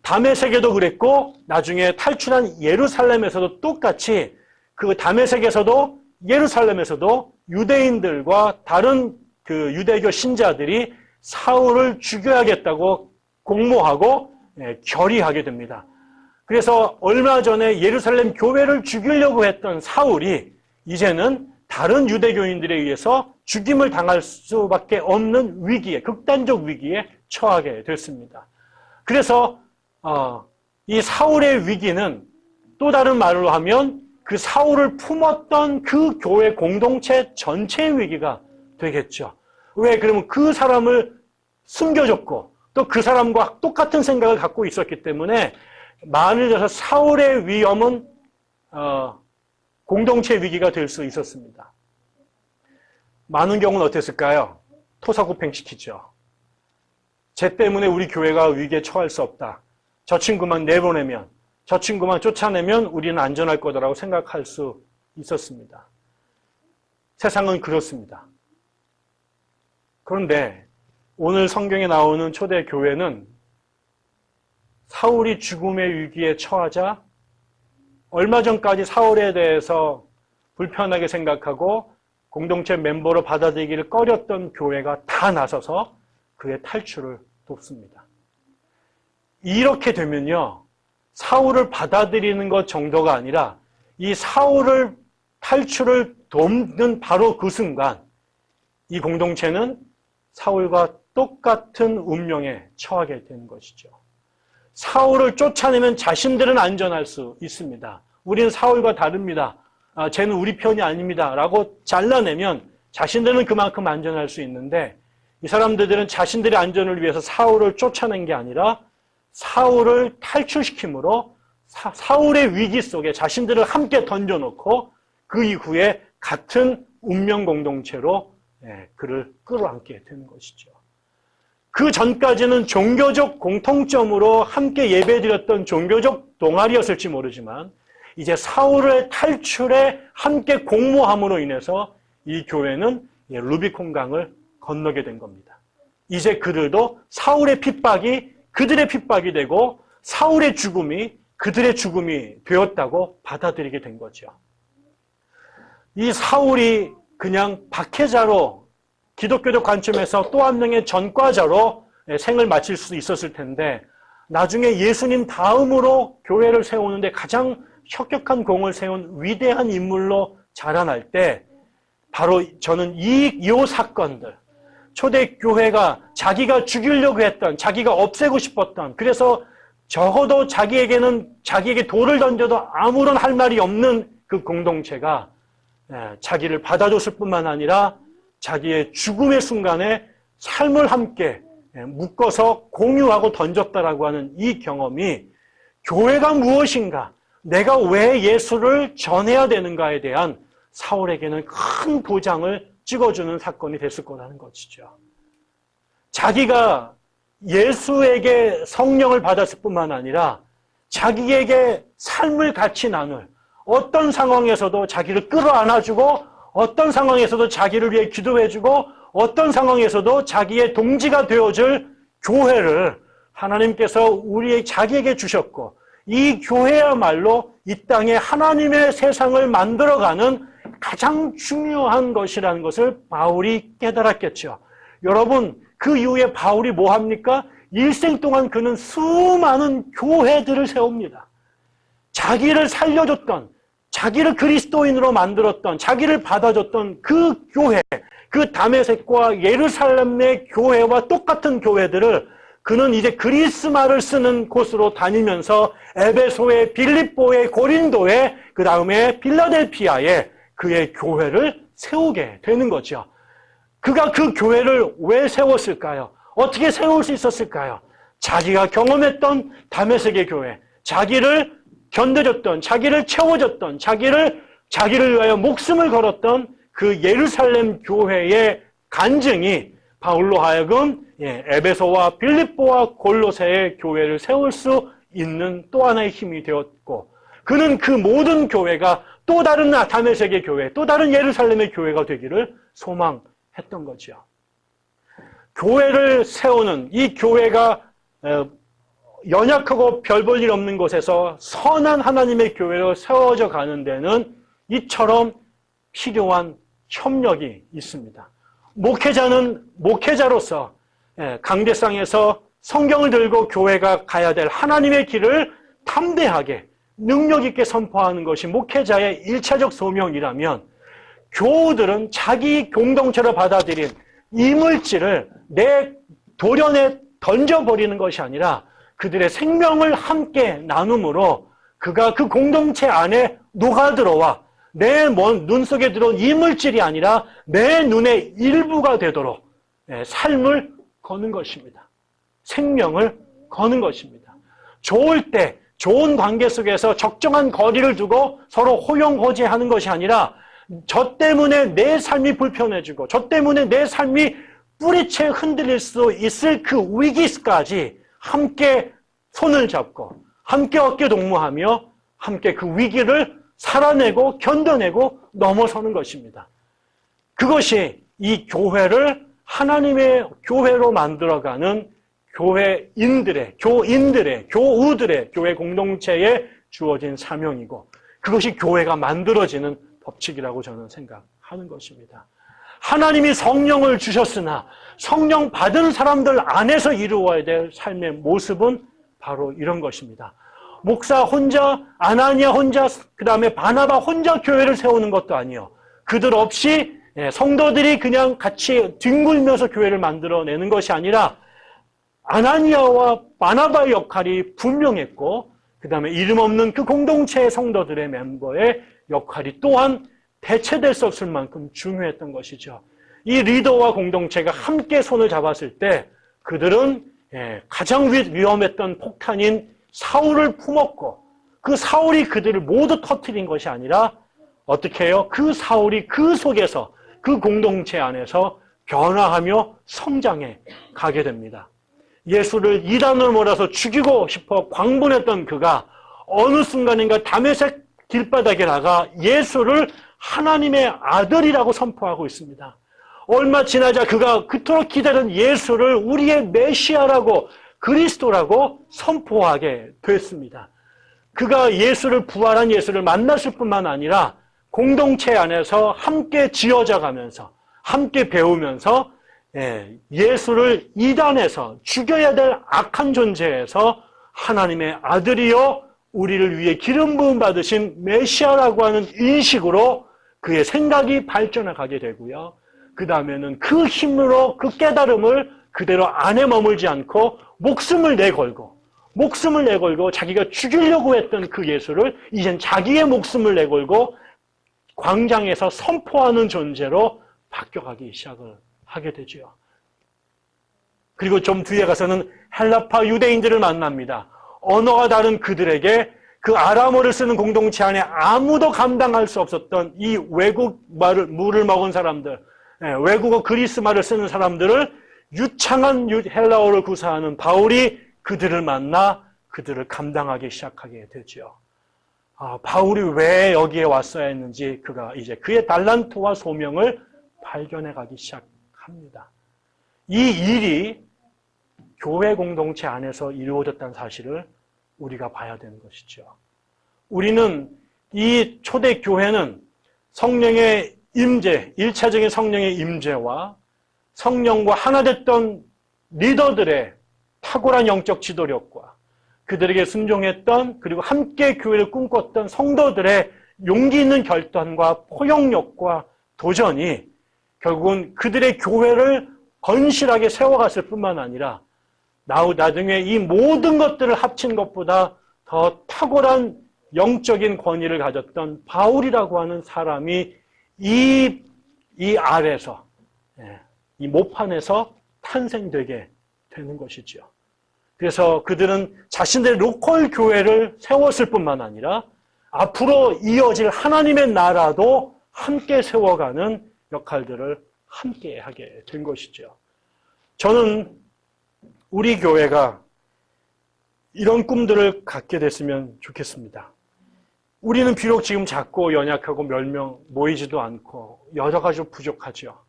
다메섹에도 그랬고 나중에 탈출한 예루살렘에서도 똑같이, 그 다메섹에서도 예루살렘에서도 유대인들과 다른 그 유대교 신자들이 사울을 죽여야겠다고 공모하고 결의하게 됩니다. 그래서 얼마 전에 예루살렘 교회를 죽이려고 했던 사울이 이제는 다른 유대교인들에 의해서 죽임을 당할 수밖에 없는 위기에, 극단적 위기에 처하게 됐습니다. 그래서 이 사울의 위기는 또 다른 말로 하면 그 사울을 품었던 그 교회 공동체 전체의 위기가 되겠죠. 왜? 그러면 그 사람을 숨겨줬고 또 그 사람과 똑같은 생각을 갖고 있었기 때문에, 만일 들어서 사울의 위험은 공동체 위기가 될 수 있었습니다. 많은 경우는 어땠을까요? 토사구팽시키죠. 쟤 때문에 우리 교회가 위기에 처할 수 없다. 저 친구만 내보내면, 저 친구만 쫓아내면 우리는 안전할 거다라고 생각할 수 있었습니다. 세상은 그렇습니다. 그런데 오늘 성경에 나오는 초대 교회는 사울이 죽음의 위기에 처하자, 얼마 전까지 사울에 대해서 불편하게 생각하고 공동체 멤버로 받아들이기를 꺼렸던 교회가 다 나서서 그의 탈출을 돕습니다. 이렇게 되면요, 사울을 받아들이는 것 정도가 아니라 이 사울을 탈출을 돕는 바로 그 순간 이 공동체는 사울과 똑같은 운명에 처하게 되는 것이죠. 사울을 쫓아내면 자신들은 안전할 수 있습니다. 우리는 사울과 다릅니다. 쟤는 우리 편이 아닙니다. 라고 잘라내면 자신들은 그만큼 안전할 수 있는데 이 사람들은 자신들의 안전을 위해서 사울을 쫓아낸 게 아니라 사울을 탈출시킴으로 사울의 위기 속에 자신들을 함께 던져놓고 그 이후에 같은 운명 공동체로 그를 끌어안게 되는 것이죠. 그 전까지는 종교적 공통점으로 함께 예배드렸던 종교적 동아리였을지 모르지만 이제 사울의 탈출에 함께 공모함으로 인해서 이 교회는 루비콘 강을 건너게 된 겁니다. 이제 그들도 사울의 핍박이 그들의 핍박이 되고 사울의 죽음이 그들의 죽음이 되었다고 받아들이게 된 거죠. 이 사울이 그냥 박해자로 기독교적 관점에서 또 한 명의 전과자로 생을 마칠 수 있었을 텐데 나중에 예수님 다음으로 교회를 세우는데 가장 혁혁한 공을 세운 위대한 인물로 자라날 때 바로 저는 이 사건들, 초대교회가 자기가 죽이려고 했던, 자기가 없애고 싶었던, 그래서 적어도 자기에게 돌을 던져도 아무런 할 말이 없는 그 공동체가 자기를 받아줬을 뿐만 아니라 자기의 죽음의 순간에 삶을 함께 묶어서 공유하고 던졌다라고 하는 이 경험이 교회가 무엇인가, 내가 왜 예수를 전해야 되는가에 대한 사울에게는 큰 도장을 찍어주는 사건이 됐을 거라는 것이죠. 자기가 예수에게 성령을 받았을 뿐만 아니라 자기에게 삶을 같이 나눌, 어떤 상황에서도 자기를 끌어안아주고 어떤 상황에서도 자기를 위해 기도해주고 어떤 상황에서도 자기의 동지가 되어줄 교회를 하나님께서 자기에게 주셨고 이 교회야말로 이 땅에 하나님의 세상을 만들어가는 가장 중요한 것이라는 것을 바울이 깨달았겠죠. 여러분, 그 이후에 바울이 뭐 합니까? 일생 동안 그는 수많은 교회들을 세웁니다. 자기를 살려줬던, 자기를 그리스도인으로 만들었던, 자기를 받아줬던 그 교회, 그 다메섹과 예루살렘의 교회와 똑같은 교회들을 그는 이제 그리스말을 쓰는 곳으로 다니면서 에베소에, 빌립보에, 고린도에, 그 다음에 필라델피아에 그의 교회를 세우게 되는 거죠. 그가 그 교회를 왜 세웠을까요? 어떻게 세울 수 있었을까요? 자기가 경험했던 다메섹의 교회, 자기를 견뎌줬던, 자기를 채워줬던, 자기를 위하여 목숨을 걸었던 그 예루살렘 교회의 간증이 바울로 하여금 에베소와 빌립보와 골로새의 교회를 세울 수 있는 또 하나의 힘이 되었고 그는 그 모든 교회가 또 다른 다메섹의 교회, 또 다른 예루살렘의 교회가 되기를 소망했던 거죠. 교회를 세우는 이 교회가 연약하고 별 볼 일 없는 곳에서 선한 하나님의 교회로 세워져 가는 데는 이처럼 필요한 협력이 있습니다. 목회자는 목회자로서 강대상에서 성경을 들고 교회가 가야 될 하나님의 길을 담대하게 능력 있게 선포하는 것이 목회자의 1차적 소명이라면 교우들은 자기 공동체로 받아들인 이물질을 내 도련에 던져버리는 것이 아니라 그들의 생명을 함께 나눔으로 그가 그 공동체 안에 녹아들어와 내 눈 속에 들어온 이물질이 아니라 내 눈의 일부가 되도록 삶을 거는 것입니다. 생명을 거는 것입니다. 좋을 때 좋은 관계 속에서 적정한 거리를 두고 서로 호용호제하는 것이 아니라 저 때문에 내 삶이 불편해지고 저 때문에 내 삶이 뿌리채 흔들릴 수 있을 그 위기까지 함께 손을 잡고 함께 어깨 동무하며 함께 그 위기를 살아내고 견뎌내고 넘어서는 것입니다. 그것이 이 교회를 하나님의 교회로 만들어가는 교인들의, 교우들의 교회 공동체에 주어진 사명이고 그것이 교회가 만들어지는 법칙이라고 저는 생각하는 것입니다. 하나님이 성령을 주셨으나 성령 받은 사람들 안에서 이루어야 될 삶의 모습은 바로 이런 것입니다. 목사 혼자, 아나니아 혼자, 그 다음에 바나바 혼자 교회를 세우는 것도 아니요. 그들 없이 성도들이 그냥 같이 뒹굴면서 교회를 만들어내는 것이 아니라 아나니아와 바나바의 역할이 분명했고 그 다음에 이름 없는 그 공동체의 성도들의 멤버의 역할이 또한 대체될 수 없을 만큼 중요했던 것이죠. 이 리더와 공동체가 함께 손을 잡았을 때 그들은 가장 위험했던 폭탄인 사울을 품었고 그 사울이 그들을 모두 터뜨린 것이 아니라 어떻게 해요? 그 사울이 그 속에서 그 공동체 안에서 변화하며 성장해 가게 됩니다. 예수를 이단으로 몰아서 죽이고 싶어 광분했던 그가 어느 순간인가 다메섹 길바닥에 나가 예수를 하나님의 아들이라고 선포하고 있습니다. 얼마 지나자 그가 그토록 기다린 예수를 우리의 메시아라고 그리스도라고 선포하게 됐습니다. 그가 예수를 부활한 예수를 만났을 뿐만 아니라 공동체 안에서 함께 지어져 가면서 함께 배우면서 예수를 이단에서 죽여야 될 악한 존재에서 하나님의 아들이요 우리를 위해 기름 부음 받으신 메시아라고 하는 인식으로 그의 생각이 발전해 가게 되고요. 그 다음에는 그 힘으로 그 깨달음을 그대로 안에 머물지 않고 목숨을 내걸고 자기가 죽이려고 했던 그 예수를 이젠 자기의 목숨을 내걸고 광장에서 선포하는 존재로 바뀌어가기 시작을 하게 되죠. 그리고 좀 뒤에 가서는 헬라파 유대인들을 만납니다. 언어가 다른 그들에게 그 아람어를 쓰는 공동체 안에 아무도 감당할 수 없었던 이 외국 물을 먹은 사람들, 외국어 그리스 말을 쓰는 사람들을 유창한 헬라어를 구사하는 바울이 그들을 만나 그들을 감당하기 시작하게 되죠. 바울이 왜 여기에 왔어야 했는지 그가 이제 그의 달란트와 소명을 발견해 가기 시작합니다. 이 일이 교회 공동체 안에서 이루어졌다는 사실을 우리가 봐야 되는 것이죠. 우리는 이 초대 교회는 성령의 임재, 1차적인 성령의 임재와 성령과 하나 됐던 리더들의 탁월한 영적 지도력과 그들에게 순종했던 그리고 함께 교회를 꿈꿨던 성도들의 용기 있는 결단과 포용력과 도전이 결국은 그들의 교회를 건실하게 세워갔을 뿐만 아니라 나중에 이 모든 것들을 합친 것보다 더 탁월한 영적인 권위를 가졌던 바울이라고 하는 사람이 이 아래서 이 모판에서 탄생되게 되는 것이죠. 그래서 그들은 자신들의 로컬 교회를 세웠을 뿐만 아니라 앞으로 이어질 하나님의 나라도 함께 세워가는 역할들을 함께 하게 된 것이죠. 저는 우리 교회가 이런 꿈들을 갖게 됐으면 좋겠습니다. 우리는 비록 지금 작고 연약하고 몇 명 모이지도 않고 여러 가지로 부족하죠.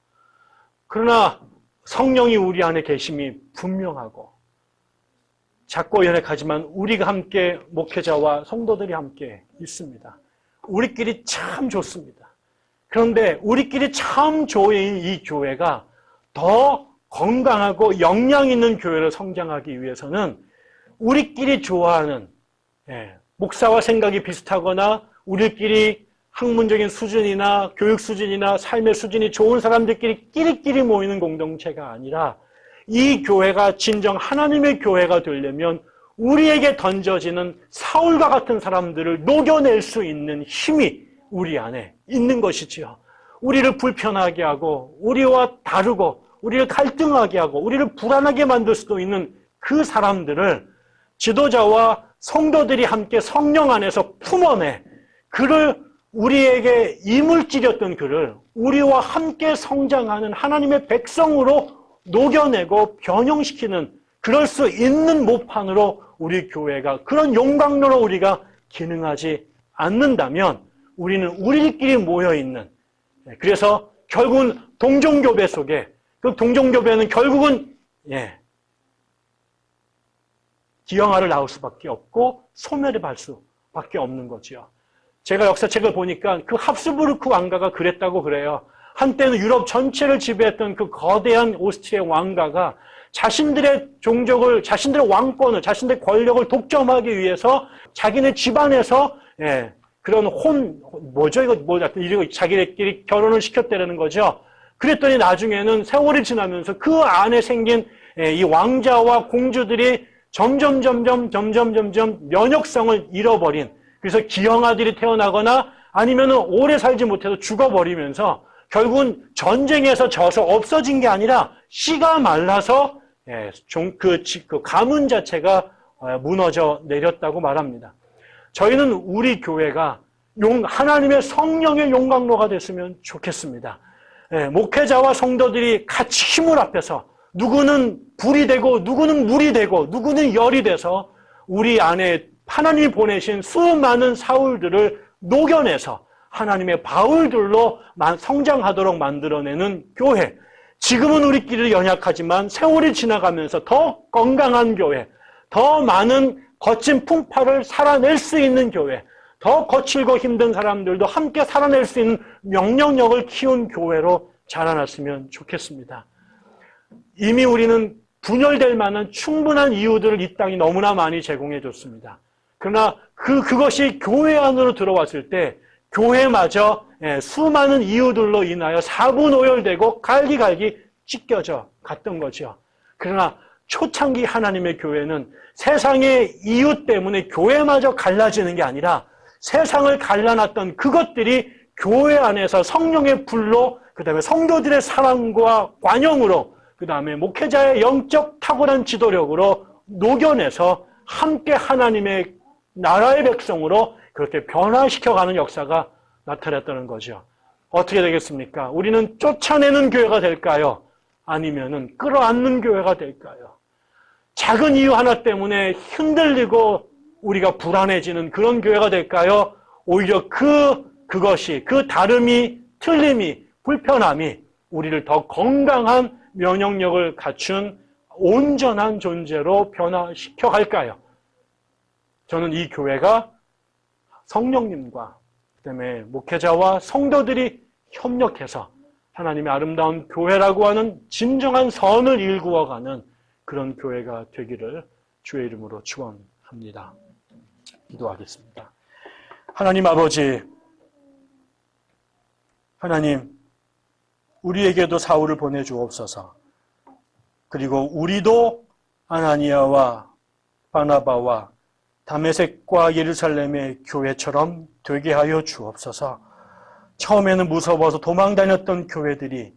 그러나 성령이 우리 안에 계심이 분명하고 작고 연약하지만 우리가 함께 목회자와 성도들이 함께 있습니다. 우리끼리 참 좋습니다. 그런데 우리끼리 참 좋은 이 교회가 더 건강하고 역량 있는 교회를 성장하기 위해서는 우리끼리 좋아하는 목사와 생각이 비슷하거나 우리끼리 학문적인 수준이나 교육 수준이나 삶의 수준이 좋은 사람들끼리 끼리끼리 모이는 공동체가 아니라 이 교회가 진정 하나님의 교회가 되려면 우리에게 던져지는 사울과 같은 사람들을 녹여낼 수 있는 힘이 우리 안에 있는 것이지요. 우리를 불편하게 하고 우리와 다르고 우리를 갈등하게 하고 우리를 불안하게 만들 수도 있는 그 사람들을 지도자와 성도들이 함께 성령 안에서 품어내 그를 우리에게 이물질이었던 그를 우리와 함께 성장하는 하나님의 백성으로 녹여내고 변형시키는 그럴 수 있는 모판으로 우리 교회가 그런 용광로로 우리가 기능하지 않는다면 우리는 우리끼리 모여있는 그래서 결국은 동종교배 속에 그 동종교배는 결국은 기형아를 낳을 수밖에 없고 소멸을 할 수밖에 없는 거지요. 제가 역사책을 보니까 그 합스부르크 왕가가 그랬다고 그래요. 한때는 유럽 전체를 지배했던 그 거대한 오스트리아 왕가가 자신들의 종족을, 자신들의 왕권을, 자신들의 권력을 독점하기 위해서 자기네 집안에서 그런 자기네끼리 결혼을 시켰다는 거죠. 그랬더니 나중에는 세월이 지나면서 그 안에 생긴 이 왕자와 공주들이 점점 면역성을 잃어버린, 그래서 기형아들이 태어나거나 아니면 오래 살지 못해서 죽어버리면서 결국은 전쟁에서 져서 없어진 게 아니라 씨가 말라서 그 가문 자체가 무너져 내렸다고 말합니다. 저희는 우리 교회가 하나님의 성령의 용광로가 됐으면 좋겠습니다. 목회자와 성도들이 같이 힘을 합해서 누구는 불이 되고 누구는 물이 되고 누구는 열이 돼서 우리 안에 하나님이 보내신 수많은 사울들을 녹여내서 하나님의 바울들로 성장하도록 만들어내는 교회. 지금은 우리끼리 연약하지만 세월이 지나가면서 더 건강한 교회, 더 많은 거친 풍파를 살아낼 수 있는 교회, 더 거칠고 힘든 사람들도 함께 살아낼 수 있는 명령력을 키운 교회로 자라났으면 좋겠습니다. 이미 우리는 분열될 만한 충분한 이유들을 이 땅이 너무나 많이 제공해 줬습니다. 그러나 그것이 교회 안으로 들어왔을 때 교회마저 수많은 이유들로 인하여 사분오열되고 갈기갈기 찢겨져 갔던 거죠. 그러나 초창기 하나님의 교회는 세상의 이유 때문에 교회마저 갈라지는 게 아니라 세상을 갈라놨던 그것들이 교회 안에서 성령의 불로, 그 다음에 성도들의 사랑과 관용으로, 그 다음에 목회자의 영적 탁월한 지도력으로 녹여내서 함께 하나님의 나라의 백성으로 그렇게 변화시켜가는 역사가 나타났다는 거죠. 어떻게 되겠습니까? 우리는 쫓아내는 교회가 될까요? 아니면은 끌어안는 교회가 될까요? 작은 이유 하나 때문에 흔들리고 우리가 불안해지는 그런 교회가 될까요? 오히려 그것이, 그 다름이, 틀림이, 불편함이 우리를 더 건강한 면역력을 갖춘 온전한 존재로 변화시켜 갈까요? 저는 이 교회가 성령님과 그다음에 목회자와 성도들이 협력해서 하나님의 아름다운 교회라고 하는 진정한 선을 일구어가는 그런 교회가 되기를 주의 이름으로 축원합니다. 기도하겠습니다. 하나님 아버지, 하나님, 우리에게도 사울을 보내주옵소서. 그리고 우리도 아나니아와 바나바와 다메섹과 예루살렘의 교회처럼 되게 하여 주옵소서. 처음에는 무서워서 도망다녔던 교회들이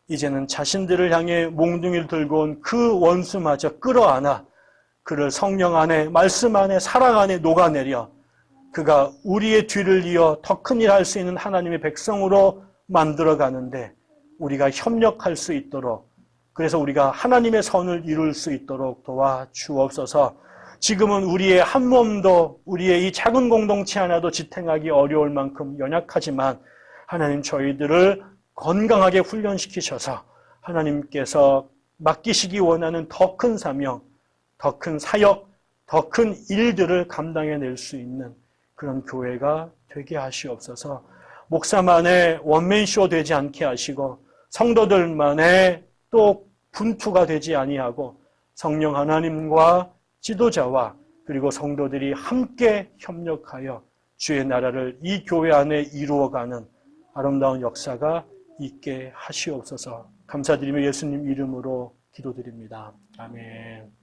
이제는 자신들을 향해 몽둥이를 들고 온 그 원수마저 끌어안아 그를 성령 안에, 말씀 안에, 사랑 안에 녹아내려 그가 우리의 뒤를 이어 더 큰 일 할 수 있는 하나님의 백성으로 만들어가는데 우리가 협력할 수 있도록, 그래서 우리가 하나님의 선을 이룰 수 있도록 도와주옵소서. 지금은 우리의 한 몸도, 우리의 이 작은 공동체 하나도 지탱하기 어려울 만큼 연약하지만 하나님, 저희들을 건강하게 훈련시키셔서 하나님께서 맡기시기 원하는 더 큰 사명, 더 큰 사역, 더 큰 일들을 감당해낼 수 있는 그런 교회가 되게 하시옵소서. 목사만의 원맨쇼 되지 않게 하시고 성도들만의 또 분투가 되지 아니하고 성령 하나님과 지도자와 그리고 성도들이 함께 협력하여 주의 나라를 이 교회 안에 이루어가는 아름다운 역사가 있게 하시옵소서. 감사드리며 예수님 이름으로 기도드립니다. 아멘.